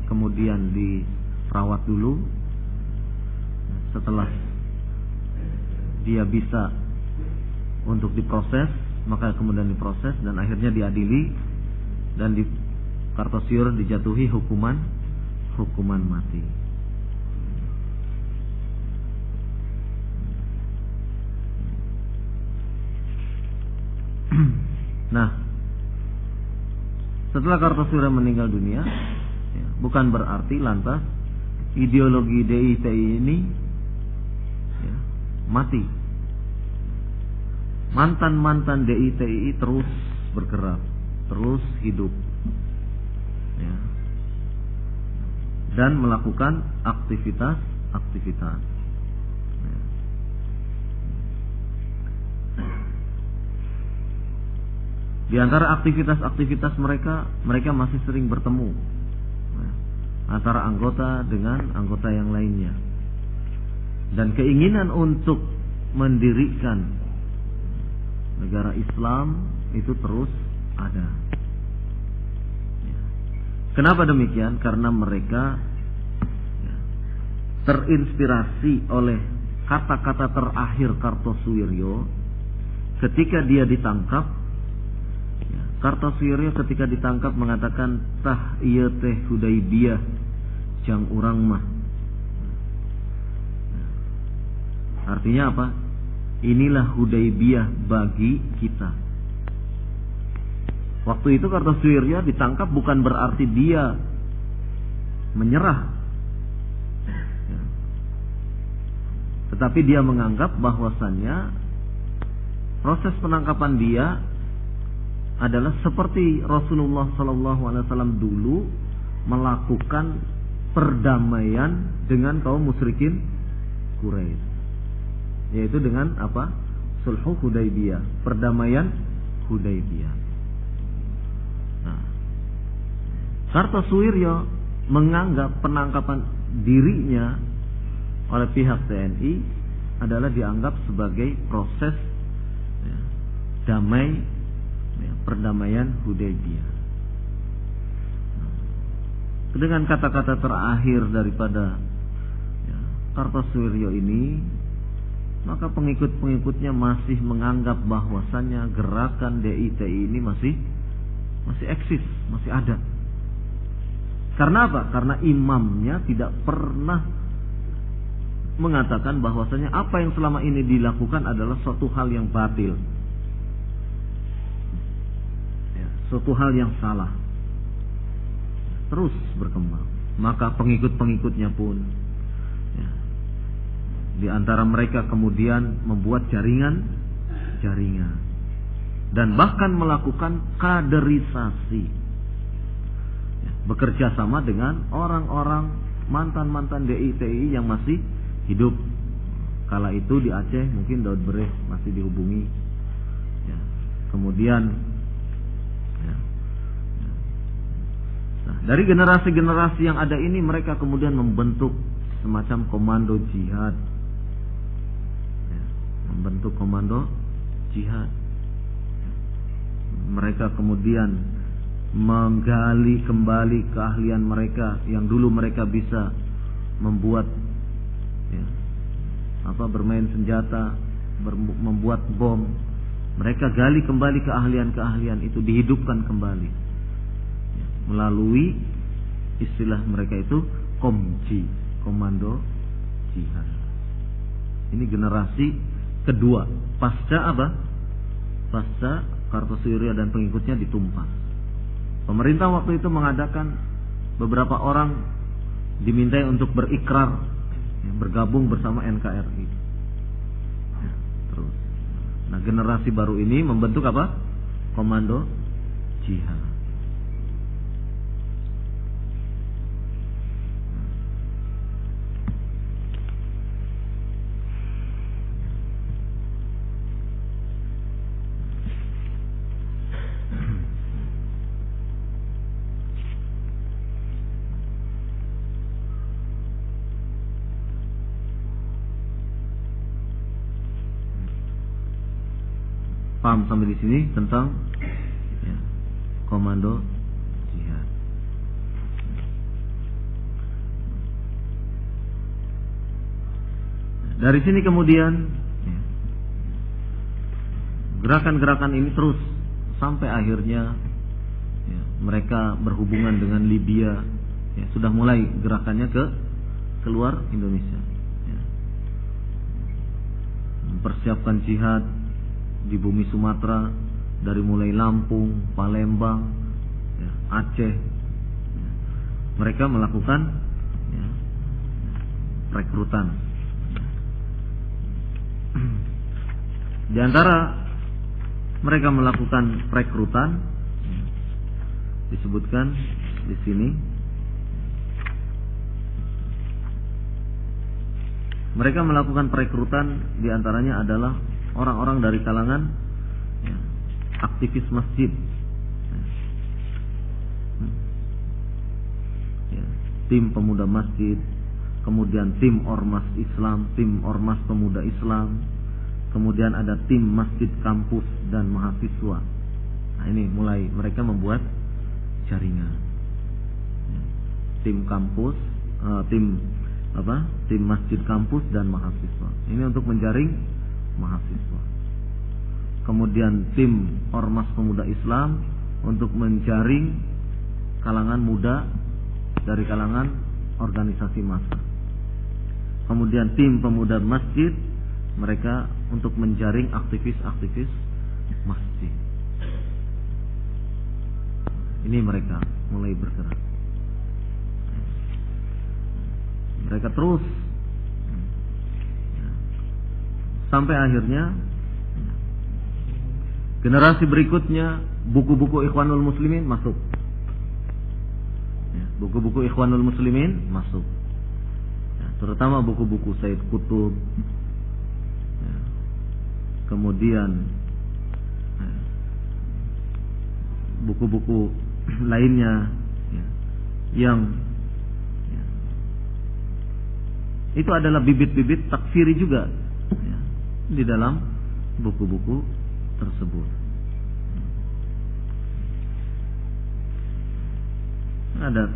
kemudian dirawat dulu. Setelah dia bisa untuk diproses, maka kemudian diproses dan akhirnya diadili dan Kartosuwiryo dijatuhi hukuman mati. Nah, setelah Kartosuwiryo meninggal dunia, bukan berarti lantas ideologi DITI ini mati. Mantan DITI terus bergerak, terus hidup, dan melakukan aktivitas. Di antara aktivitas mereka masih sering bertemu antara anggota dengan anggota yang lainnya. Dan keinginan untuk mendirikan negara Islam itu terus ada. Kenapa demikian? Karena mereka terinspirasi oleh kata-kata terakhir Kartosuwiryo ketika dia ditangkap. Kartosuwiryo ketika ditangkap mengatakan, tah ieu teh Hudaibiyah jang urang mah. Artinya apa? Inilah Hudaibiyah bagi kita. Waktu itu Kartosuwiryo ditangkap bukan berarti dia menyerah, tetapi dia menganggap bahwasannya proses penangkapan dia adalah seperti Rasulullah SAW dulu melakukan perdamaian dengan kaum musyrikin Quraisy, yaitu dengan apa? Sulhu Hudaibiyah, perdamaian Hudaibiyah. Nah, Kartosuwiryo menganggap penangkapan dirinya oleh pihak TNI adalah dianggap sebagai proses damai, perdamaian Hudaibiyah. Dengan kata-kata terakhir daripada Kartosuwiryo ini, maka pengikut-pengikutnya masih menganggap bahwasannya gerakan DITI ini masih eksis, masih ada. Karena apa? Karena imamnya tidak pernah mengatakan bahwasannya apa yang selama ini dilakukan adalah suatu hal yang batil, suatu hal yang salah. Terus berkembang. Maka pengikut-pengikutnya pun di antara mereka kemudian membuat jaringan dan bahkan melakukan kaderisasi, bekerja sama dengan orang-orang mantan-mantan DITI yang masih hidup. Kala itu di Aceh mungkin Daud Bereh masih dihubungi. Kemudian dari generasi-generasi yang ada ini, mereka kemudian membentuk semacam komando jihad. Membentuk komando jihad. Mereka kemudian menggali kembali keahlian mereka yang dulu mereka bisa membuat bermain senjata, membuat bom. Mereka gali kembali keahlian-keahlian itu, dihidupkan kembali melalui istilah mereka itu komji, komando jihad. Ini generasi kedua pasca apa? Pasca Kartosuryo dan pengikutnya ditumpas. Pemerintah waktu itu mengadakan beberapa orang dimintai untuk berikrar bergabung bersama NKRI. Terus, nah generasi baru ini membentuk apa? Komando Jihad. Paham sampai di sini tentang ya, komando jihad. Dari sini kemudian ya, gerakan-gerakan ini terus sampai akhirnya ya, mereka berhubungan dengan Libya. Ya, sudah mulai gerakannya ke keluar Indonesia. Ya. Mempersiapkan jihad di bumi Sumatera, dari mulai Lampung, Palembang, ya, Aceh. Ya. Mereka melakukan ya, rekrutan. Di antara mereka melakukan rekrutan ya, disebutkan di sini. Mereka melakukan perekrutan di antaranya adalah orang-orang dari kalangan ya, aktivis masjid, ya, tim pemuda masjid, kemudian tim ormas Islam, tim ormas pemuda Islam, kemudian ada tim masjid kampus dan mahasiswa. Nah ini mulai mereka membuat jaringan, ya, tim kampus, tim masjid kampus dan mahasiswa. Ini untuk menjaring mahasiswa. Kemudian tim ormas pemuda Islam untuk menjaring kalangan muda dari kalangan organisasi massa. Kemudian tim pemuda masjid, mereka untuk menjaring aktivis-aktivis masjid. Ini mereka mulai bergerak. Mereka terus sampai akhirnya generasi berikutnya buku-buku Ikhwanul Muslimin masuk. Ya, buku-buku Ikhwanul Muslimin masuk. Ya, terutama buku-buku Said Qutb. Ya, kemudian ya, buku-buku lainnya ya, yang ya, itu adalah bibit-bibit takfiri juga ya, di dalam buku-buku tersebut. Ada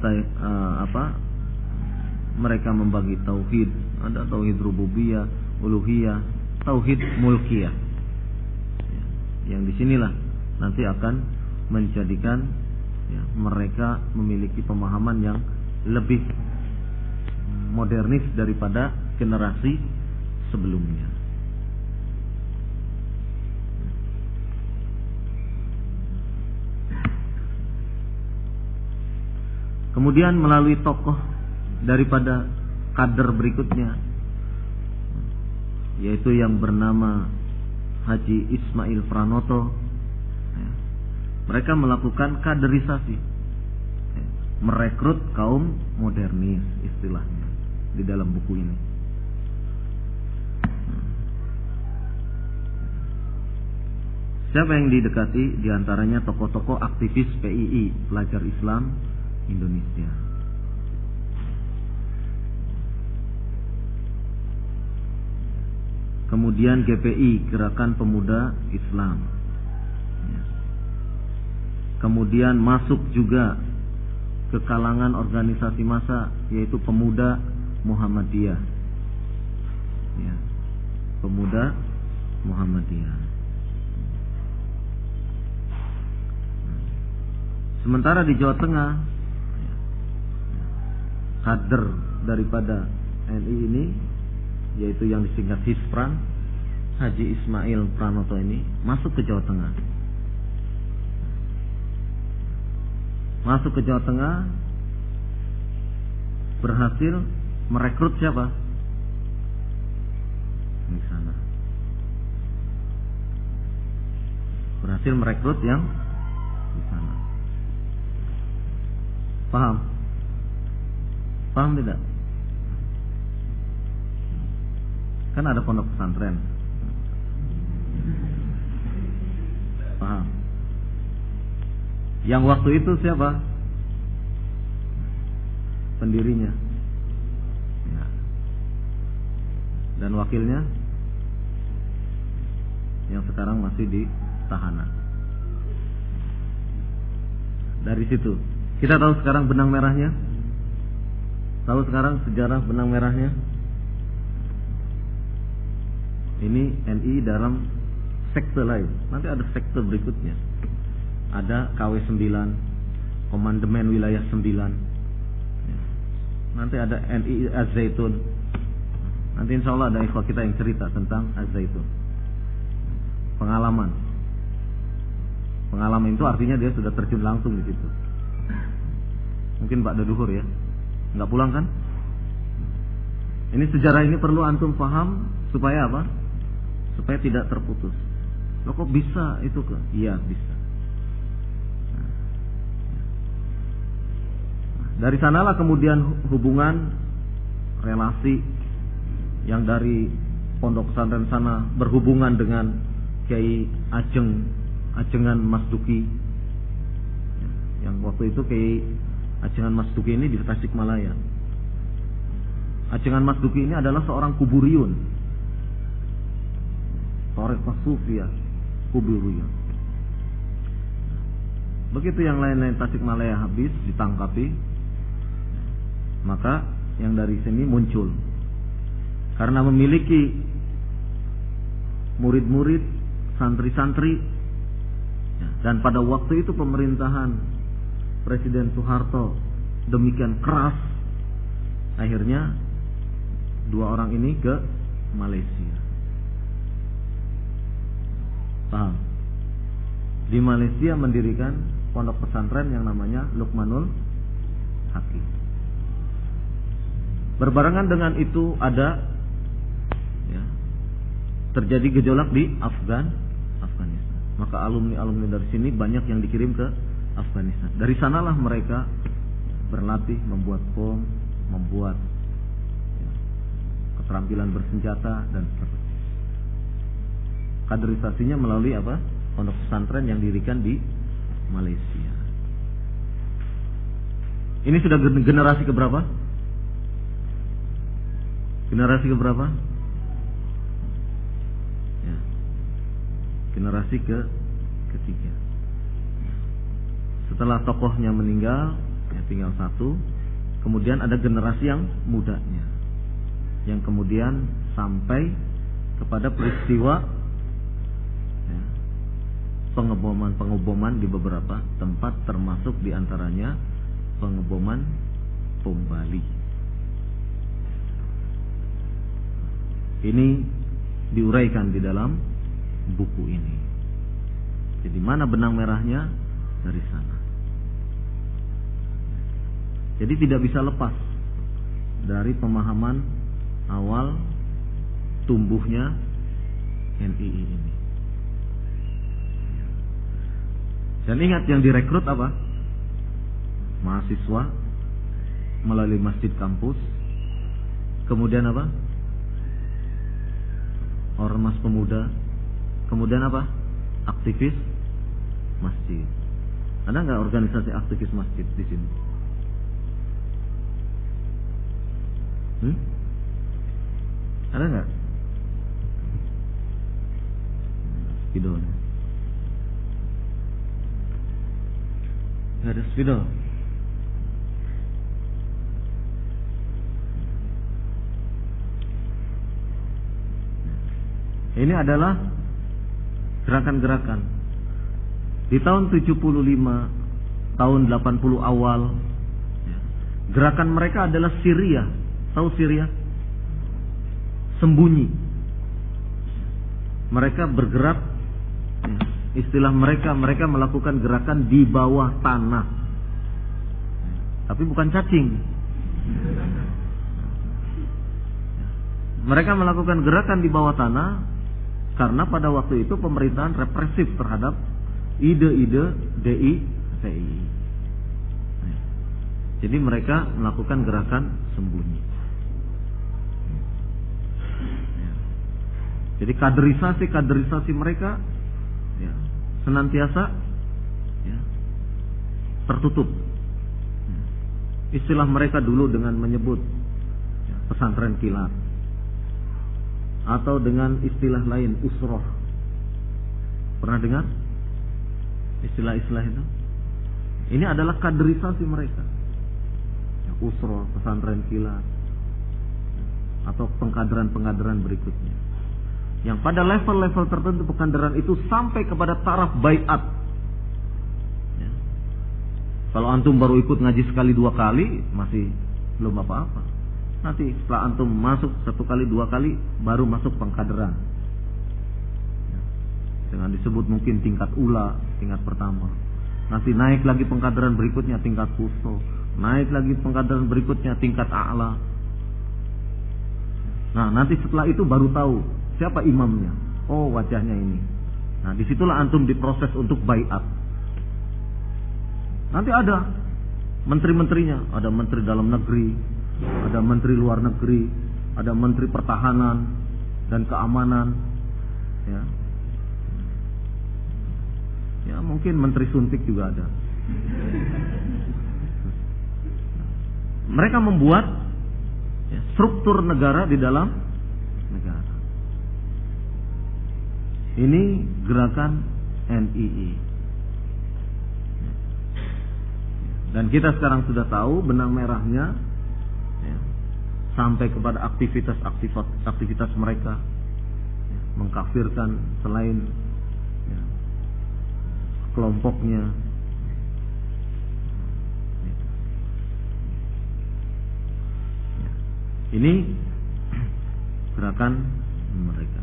mereka membagi tauhid, ada tauhid rububiyah, uluhiyah, tauhid mulkiyah. Ya, yang disinilah nanti akan menjadikan ya, mereka memiliki pemahaman yang lebih modernis daripada generasi sebelumnya. Kemudian melalui tokoh daripada kader berikutnya, yaitu yang bernama Haji Ismail Pranoto, mereka melakukan kaderisasi, merekrut kaum modernis istilahnya di dalam buku ini. Siapa yang didekati? Di antaranya tokoh-tokoh aktivis PII, Pelajar Islam Indonesia. Kemudian GPI, Gerakan Pemuda Islam. Kemudian masuk juga ke kalangan organisasi massa, yaitu Pemuda Muhammadiyah. Ya, Pemuda Muhammadiyah. Sementara di Jawa Tengah, kader daripada NI ini yaitu yang disingkat Hispran, Haji Ismail Pranoto ini masuk ke Jawa Tengah. Masuk ke Jawa Tengah, berhasil merekrut siapa? Di sana. Berhasil merekrut yang di sana. Paham? Paham tidak? Kan ada pondok pesantren. Paham? Yang waktu itu siapa? Pendirinya. Ya. Dan wakilnya yang sekarang masih di tahanan. Dari situ kita tahu sekarang benang merahnya. Tahu sekarang sejarah benang merahnya. Ini NI dalam sekte lain. Nanti ada sekte berikutnya. Ada KW 9, Komandemen Wilayah 9. Nanti ada NI Az-Zaitun. Nanti insya Allah ada ikhwah kita yang cerita tentang Az-Zaitun. Pengalaman itu artinya dia sudah terjun langsung di situ. Mungkin Pak Duhur ya, nggak pulang kan? Ini sejarah ini perlu antum paham supaya apa? Supaya tidak terputus. Loh kok bisa itu ke? Iya bisa. Dari sanalah kemudian hubungan relasi yang dari pondok pesantren sana berhubungan dengan Kiai Ajengan Mas Duki. Yang waktu itu Kiai Ajengan Mas Duki ini di Tasikmalaya. Ajengan Mas Duki ini adalah seorang kuburiyun. Thariqah Sufiyah, kuburiyun. Begitu yang lain-lain Tasikmalaya habis ditangkapi, maka yang dari sini muncul. Karena memiliki murid-murid, santri-santri, dan pada waktu itu pemerintahan Presiden Soeharto demikian keras, akhirnya dua orang ini ke Malaysia. Paham? Di Malaysia mendirikan pondok pesantren yang namanya Luqmanul Hakim. Berbarengan dengan itu ada terjadi gejolak di Afghanistan. Maka alumni dari sini banyak yang dikirim ke Afghanistan. Dari sanalah mereka berlatih membuat bom, membuat keterampilan bersenjata dan seterusnya. Kaderisasinya melalui apa? Pondok pesantren yang didirikan di Malaysia. Ini sudah generasi keberapa? Generasi keberapa? Ya. Generasi ketiga. Setelah tokohnya meninggal, ya tinggal satu. Kemudian ada generasi yang mudanya, yang kemudian sampai kepada peristiwa pengeboman di beberapa tempat, termasuk diantaranya pengeboman bom Bali. Ini diuraikan di dalam buku ini. Jadi mana benang merahnya? Dari sana. Jadi tidak bisa lepas dari pemahaman awal tumbuhnya NII ini. Dan ingat yang direkrut apa? Mahasiswa melalui masjid kampus. Kemudian apa? Ormas pemuda. Kemudian apa? Aktivis masjid. Ada nggak organisasi aktivis masjid di sini? Ada nggak? Spidol. Nggak ada spidol. Ini adalah gerakan-gerakan di tahun 75, tahun 80 awal. Gerakan mereka adalah Syria. Tahu Syria? sembunyi. Mereka bergerak, istilah mereka melakukan gerakan di bawah tanah. Tapi bukan cacing. Mereka melakukan gerakan di bawah tanah karena pada waktu itu pemerintahan represif terhadap ide-ide DITI. Jadi mereka melakukan gerakan sembunyi. Jadi kaderisasi mereka senantiasa tertutup. Istilah mereka dulu dengan menyebut pesantren kilat, atau dengan istilah lain usroh. Pernah dengar istilah-istilah itu? Ini adalah kaderisasi mereka. Usroh, pesantren kilat, atau pengkaderan berikutnya. Yang pada level-level tertentu pengkaderan itu sampai kepada taraf baiat. Ya. Kalau antum baru ikut ngaji sekali 2 kali masih belum apa-apa. Nanti setelah antum masuk 1 kali 2 kali baru masuk pengkaderan. Ya. Dengan disebut mungkin tingkat ula, tingkat pertama. Nanti naik lagi pengkaderan berikutnya tingkat kuso. Naik lagi pengkaderan berikutnya tingkat a'la. Nah, nanti setelah itu baru tahu siapa imamnya. Oh, wajahnya ini. Nah, disitulah antum diproses untuk baiat. Nanti ada menteri-menterinya, ada menteri dalam negeri, ada menteri luar negeri, ada menteri pertahanan dan keamanan. Ya, mungkin menteri suntik juga ada. Mereka membuat struktur negara di dalam negara. Ini gerakan NII. Dan kita sekarang sudah tahu benang merahnya sampai kepada aktivitas mereka mengkafirkan selain kelompoknya. Ini gerakan mereka.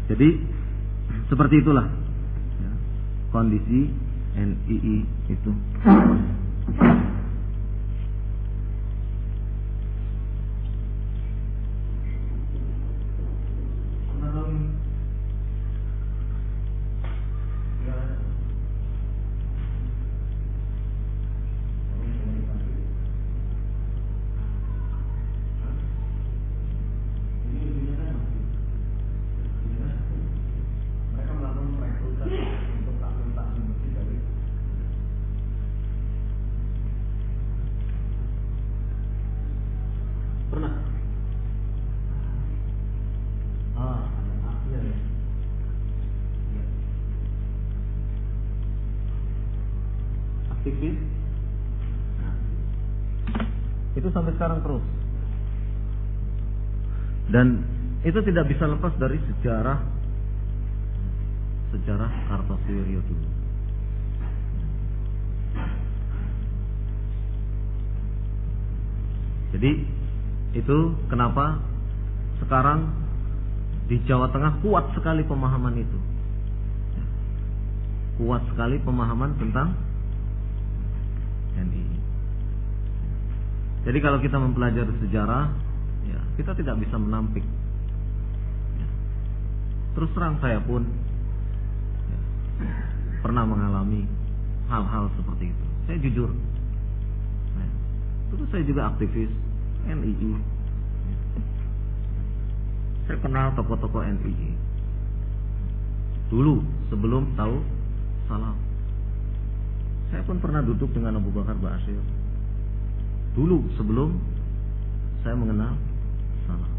Jadi seperti itulah kondisi NII itu. Aktivis. Itu sampai sekarang terus. Dan itu tidak bisa lepas dari sejarah Kartosuwiryo dulu. Jadi itu kenapa sekarang di Jawa Tengah kuat sekali pemahaman itu. Kuat sekali pemahaman tentang NII. Jadi kalau kita mempelajari sejarah, ya, kita tidak bisa menampik. Ya. Terus terang saya pun pernah mengalami hal-hal seperti itu. Saya jujur. Ya. Terus saya juga aktivis NII. Saya kenal tokoh-tokoh NII. Dulu sebelum tahu salaf. Saya pun pernah duduk dengan Abu Bakar Ba'asyir. Dulu sebelum saya mengenal salaf.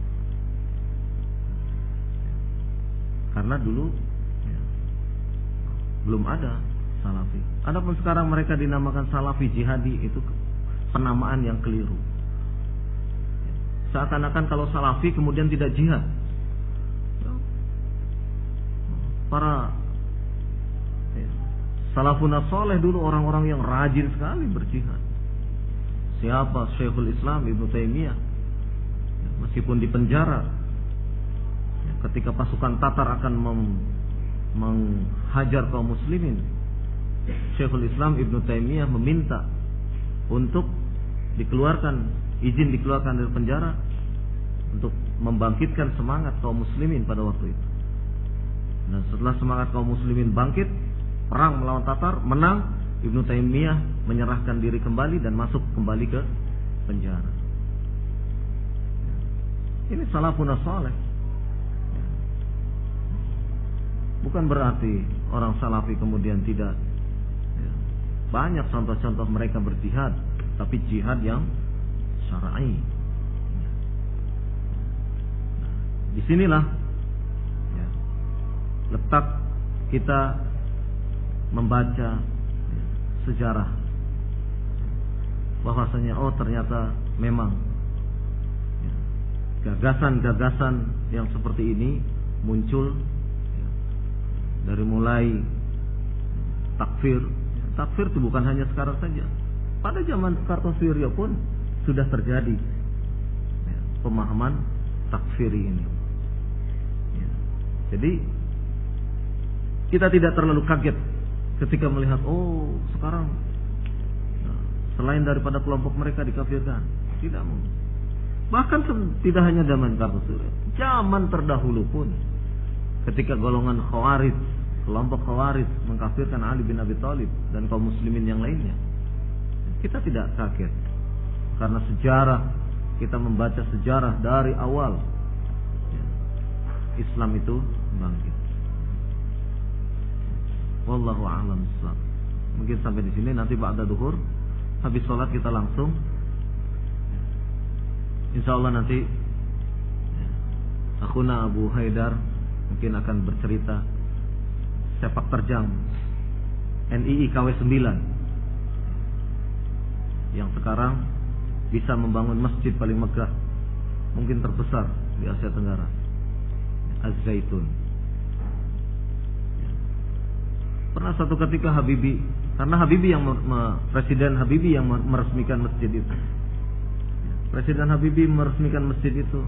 Karena dulu belum ada salafi. Adapun sekarang mereka dinamakan salafi jihadi, itu penamaan yang keliru. Seakan-akan kalau salafi kemudian tidak jihad. Para Salafun saleh dulu orang-orang yang rajin sekali berjihad. Siapa? Syekhul Islam Ibnu Taimiyah. Meskipun di penjara, ketika pasukan Tatar akan menghajar kaum muslimin, Syekhul Islam Ibnu Taimiyah meminta untuk izin dikeluarkan dari penjara untuk membangkitkan semangat kaum muslimin pada waktu itu. Dan setelah semangat kaum muslimin bangkit, perang melawan Tatar, menang, Ibnu Taimiyah menyerahkan diri kembali dan masuk kembali ke penjara. Ini salafun saleh. Bukan berarti orang salafi kemudian tidak. Banyak contoh-contoh mereka berjihad, tapi jihad yang syar'i. Disinilah letak kita membaca sejarah, bahwasanya ternyata memang gagasan-gagasan yang seperti ini muncul dari mulai takfir. Takfir itu bukan hanya sekarang saja. Pada zaman Kartosuwiryo pun sudah terjadi pemahaman takfiri ini. Jadi kita tidak terlalu kaget ketika melihat sekarang selain daripada kelompok mereka dikafirkan. Tidak mungkin. Bahkan tidak hanya zaman Kartosuwiryo, zaman terdahulu pun ketika golongan Khawarij, kelompok Khawarij mengkafirkan Ali bin Abi Thalib dan kaum muslimin yang lainnya, kita tidak kaget karena sejarah, kita membaca sejarah dari awal Islam itu bangkit. Wallahu a'lam bishawab. Mungkin sampai di sini, nanti ba'da duhur habis sholat kita langsung insyaallah nanti akhuna Abu Haidar mungkin akan bercerita sepak terjang NII KW 9 yang sekarang bisa membangun masjid paling megah, mungkin terbesar di Asia Tenggara, Az-Zaitun. Pernah suatu ketika Habibie, karena Habibie yang Presiden Habibie yang meresmikan masjid itu. Presiden Habibie meresmikan masjid itu.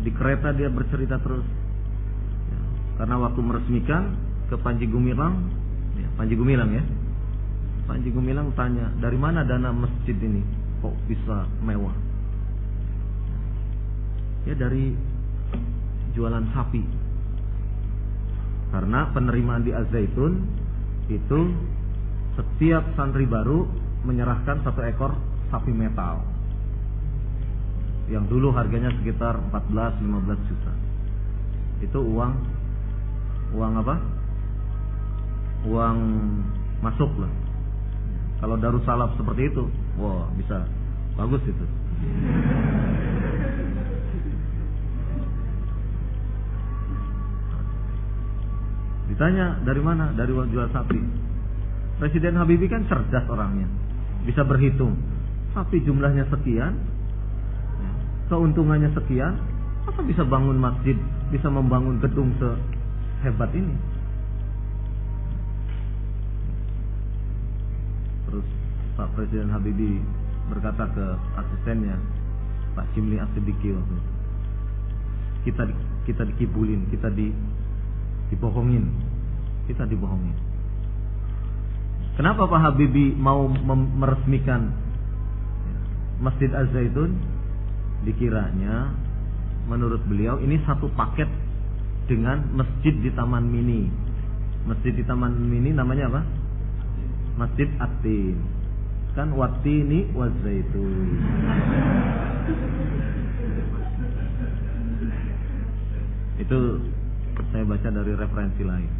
Di kereta dia bercerita terus. Karena waktu meresmikan ke Panji Gumilang ya. Panji Gumilang tanya, dari mana dana masjid ini kok bisa mewah? Ya dari jualan sapi. Karena penerimaan di Az-Zaitun itu setiap santri baru menyerahkan 1 ekor sapi metal yang dulu harganya sekitar 14-15 juta. Itu uang apa? Uang masuk lah. Kalau Darussalam seperti itu, wah bisa bagus itu. Ditanya dari mana? Dari jual sapi. Presiden Habibie kan cerdas orangnya, bisa berhitung. Sapi jumlahnya sekian, keuntungannya sekian, masa bisa bangun masjid, bisa membangun gedung sehebat ini? Terus Pak Presiden Habibie berkata ke asistennya Pak Shimli As-Siddiqi waktu itu, kita dikibulin, kita dibohongin. Kenapa Pak Habibie mau meresmikan Masjid Az-Zaitun? Dikiranya menurut beliau ini satu paket dengan masjid di Taman Mini. Masjid di Taman Mini namanya apa? Masjid At-Tin. Kan Wat-Tini Waz-Zaitun. Itu saya baca dari referensi lain.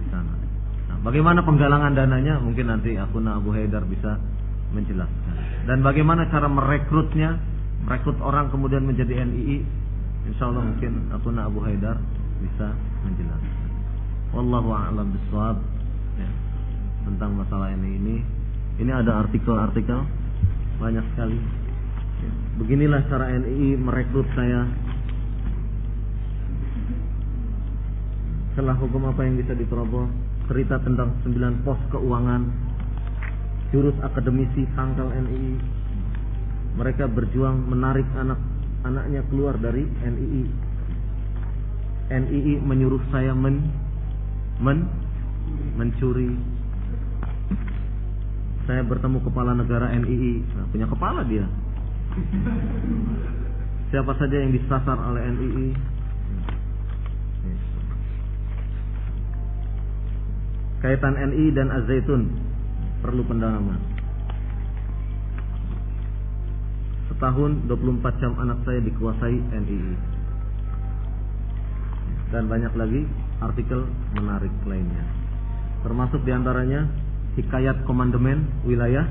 Di sana. Nah, bagaimana penggalangan dananya? Mungkin nanti akhuna Abu Haidar bisa menjelaskan. Dan bagaimana cara merekrut orang kemudian menjadi NII? Insyaallah mungkin akhuna Abu Haidar bisa menjelaskan. Wallahu a'lam bishawab. Tentang masalah ini ada artikel-artikel banyak sekali. Beginilah cara NII merekrut saya Baiklah, hukum apa yang bisa diterobos? Cerita tentang 9 pos keuangan, jurus akademisi tangkal NII. Mereka berjuang menarik anak-anaknya keluar dari NII. NII menyuruh saya mencuri. Saya bertemu kepala negara NII. Nah, punya kepala dia. Siapa saja yang disasar oleh NII? Kaitan NII dan Az-Zaitun perlu pendalaman. Setahun 24 jam anak saya dikuasai NII. Dan banyak lagi artikel menarik lainnya. Termasuk diantaranya Hikayat Komandemen Wilayah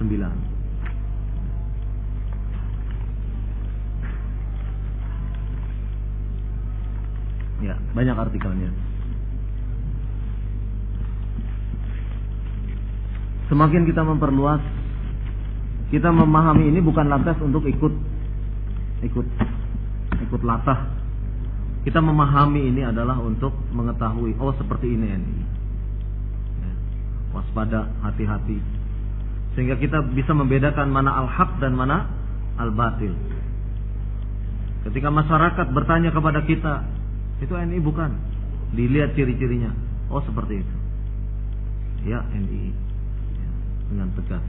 9. Ya, banyak artikelnya. Semakin kita memperluas, kita memahami ini bukan lantas untuk ikut latah. Kita memahami ini adalah untuk mengetahui, oh seperti ini NII. Ya, waspada, hati-hati. Sehingga kita bisa membedakan mana al-haq dan mana al-batil. Ketika masyarakat bertanya kepada kita, itu NII bukan, dilihat ciri-cirinya. Oh seperti itu. Ya NII. Ya, dengan tegas.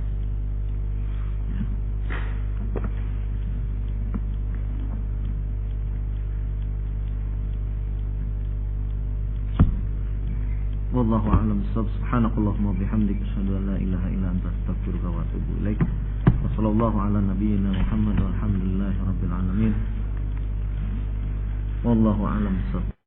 Ya. Wallahu a'lam bishawab. Subhanakallahumma bihamdika asyhadu an la ilaha illa anta astaghfiruka wa atubu ilaik. Wa sallallahu ala nabiyyina Muhammad walhamdulillahi rabbil alamin. Wallahu a'lam bishawab.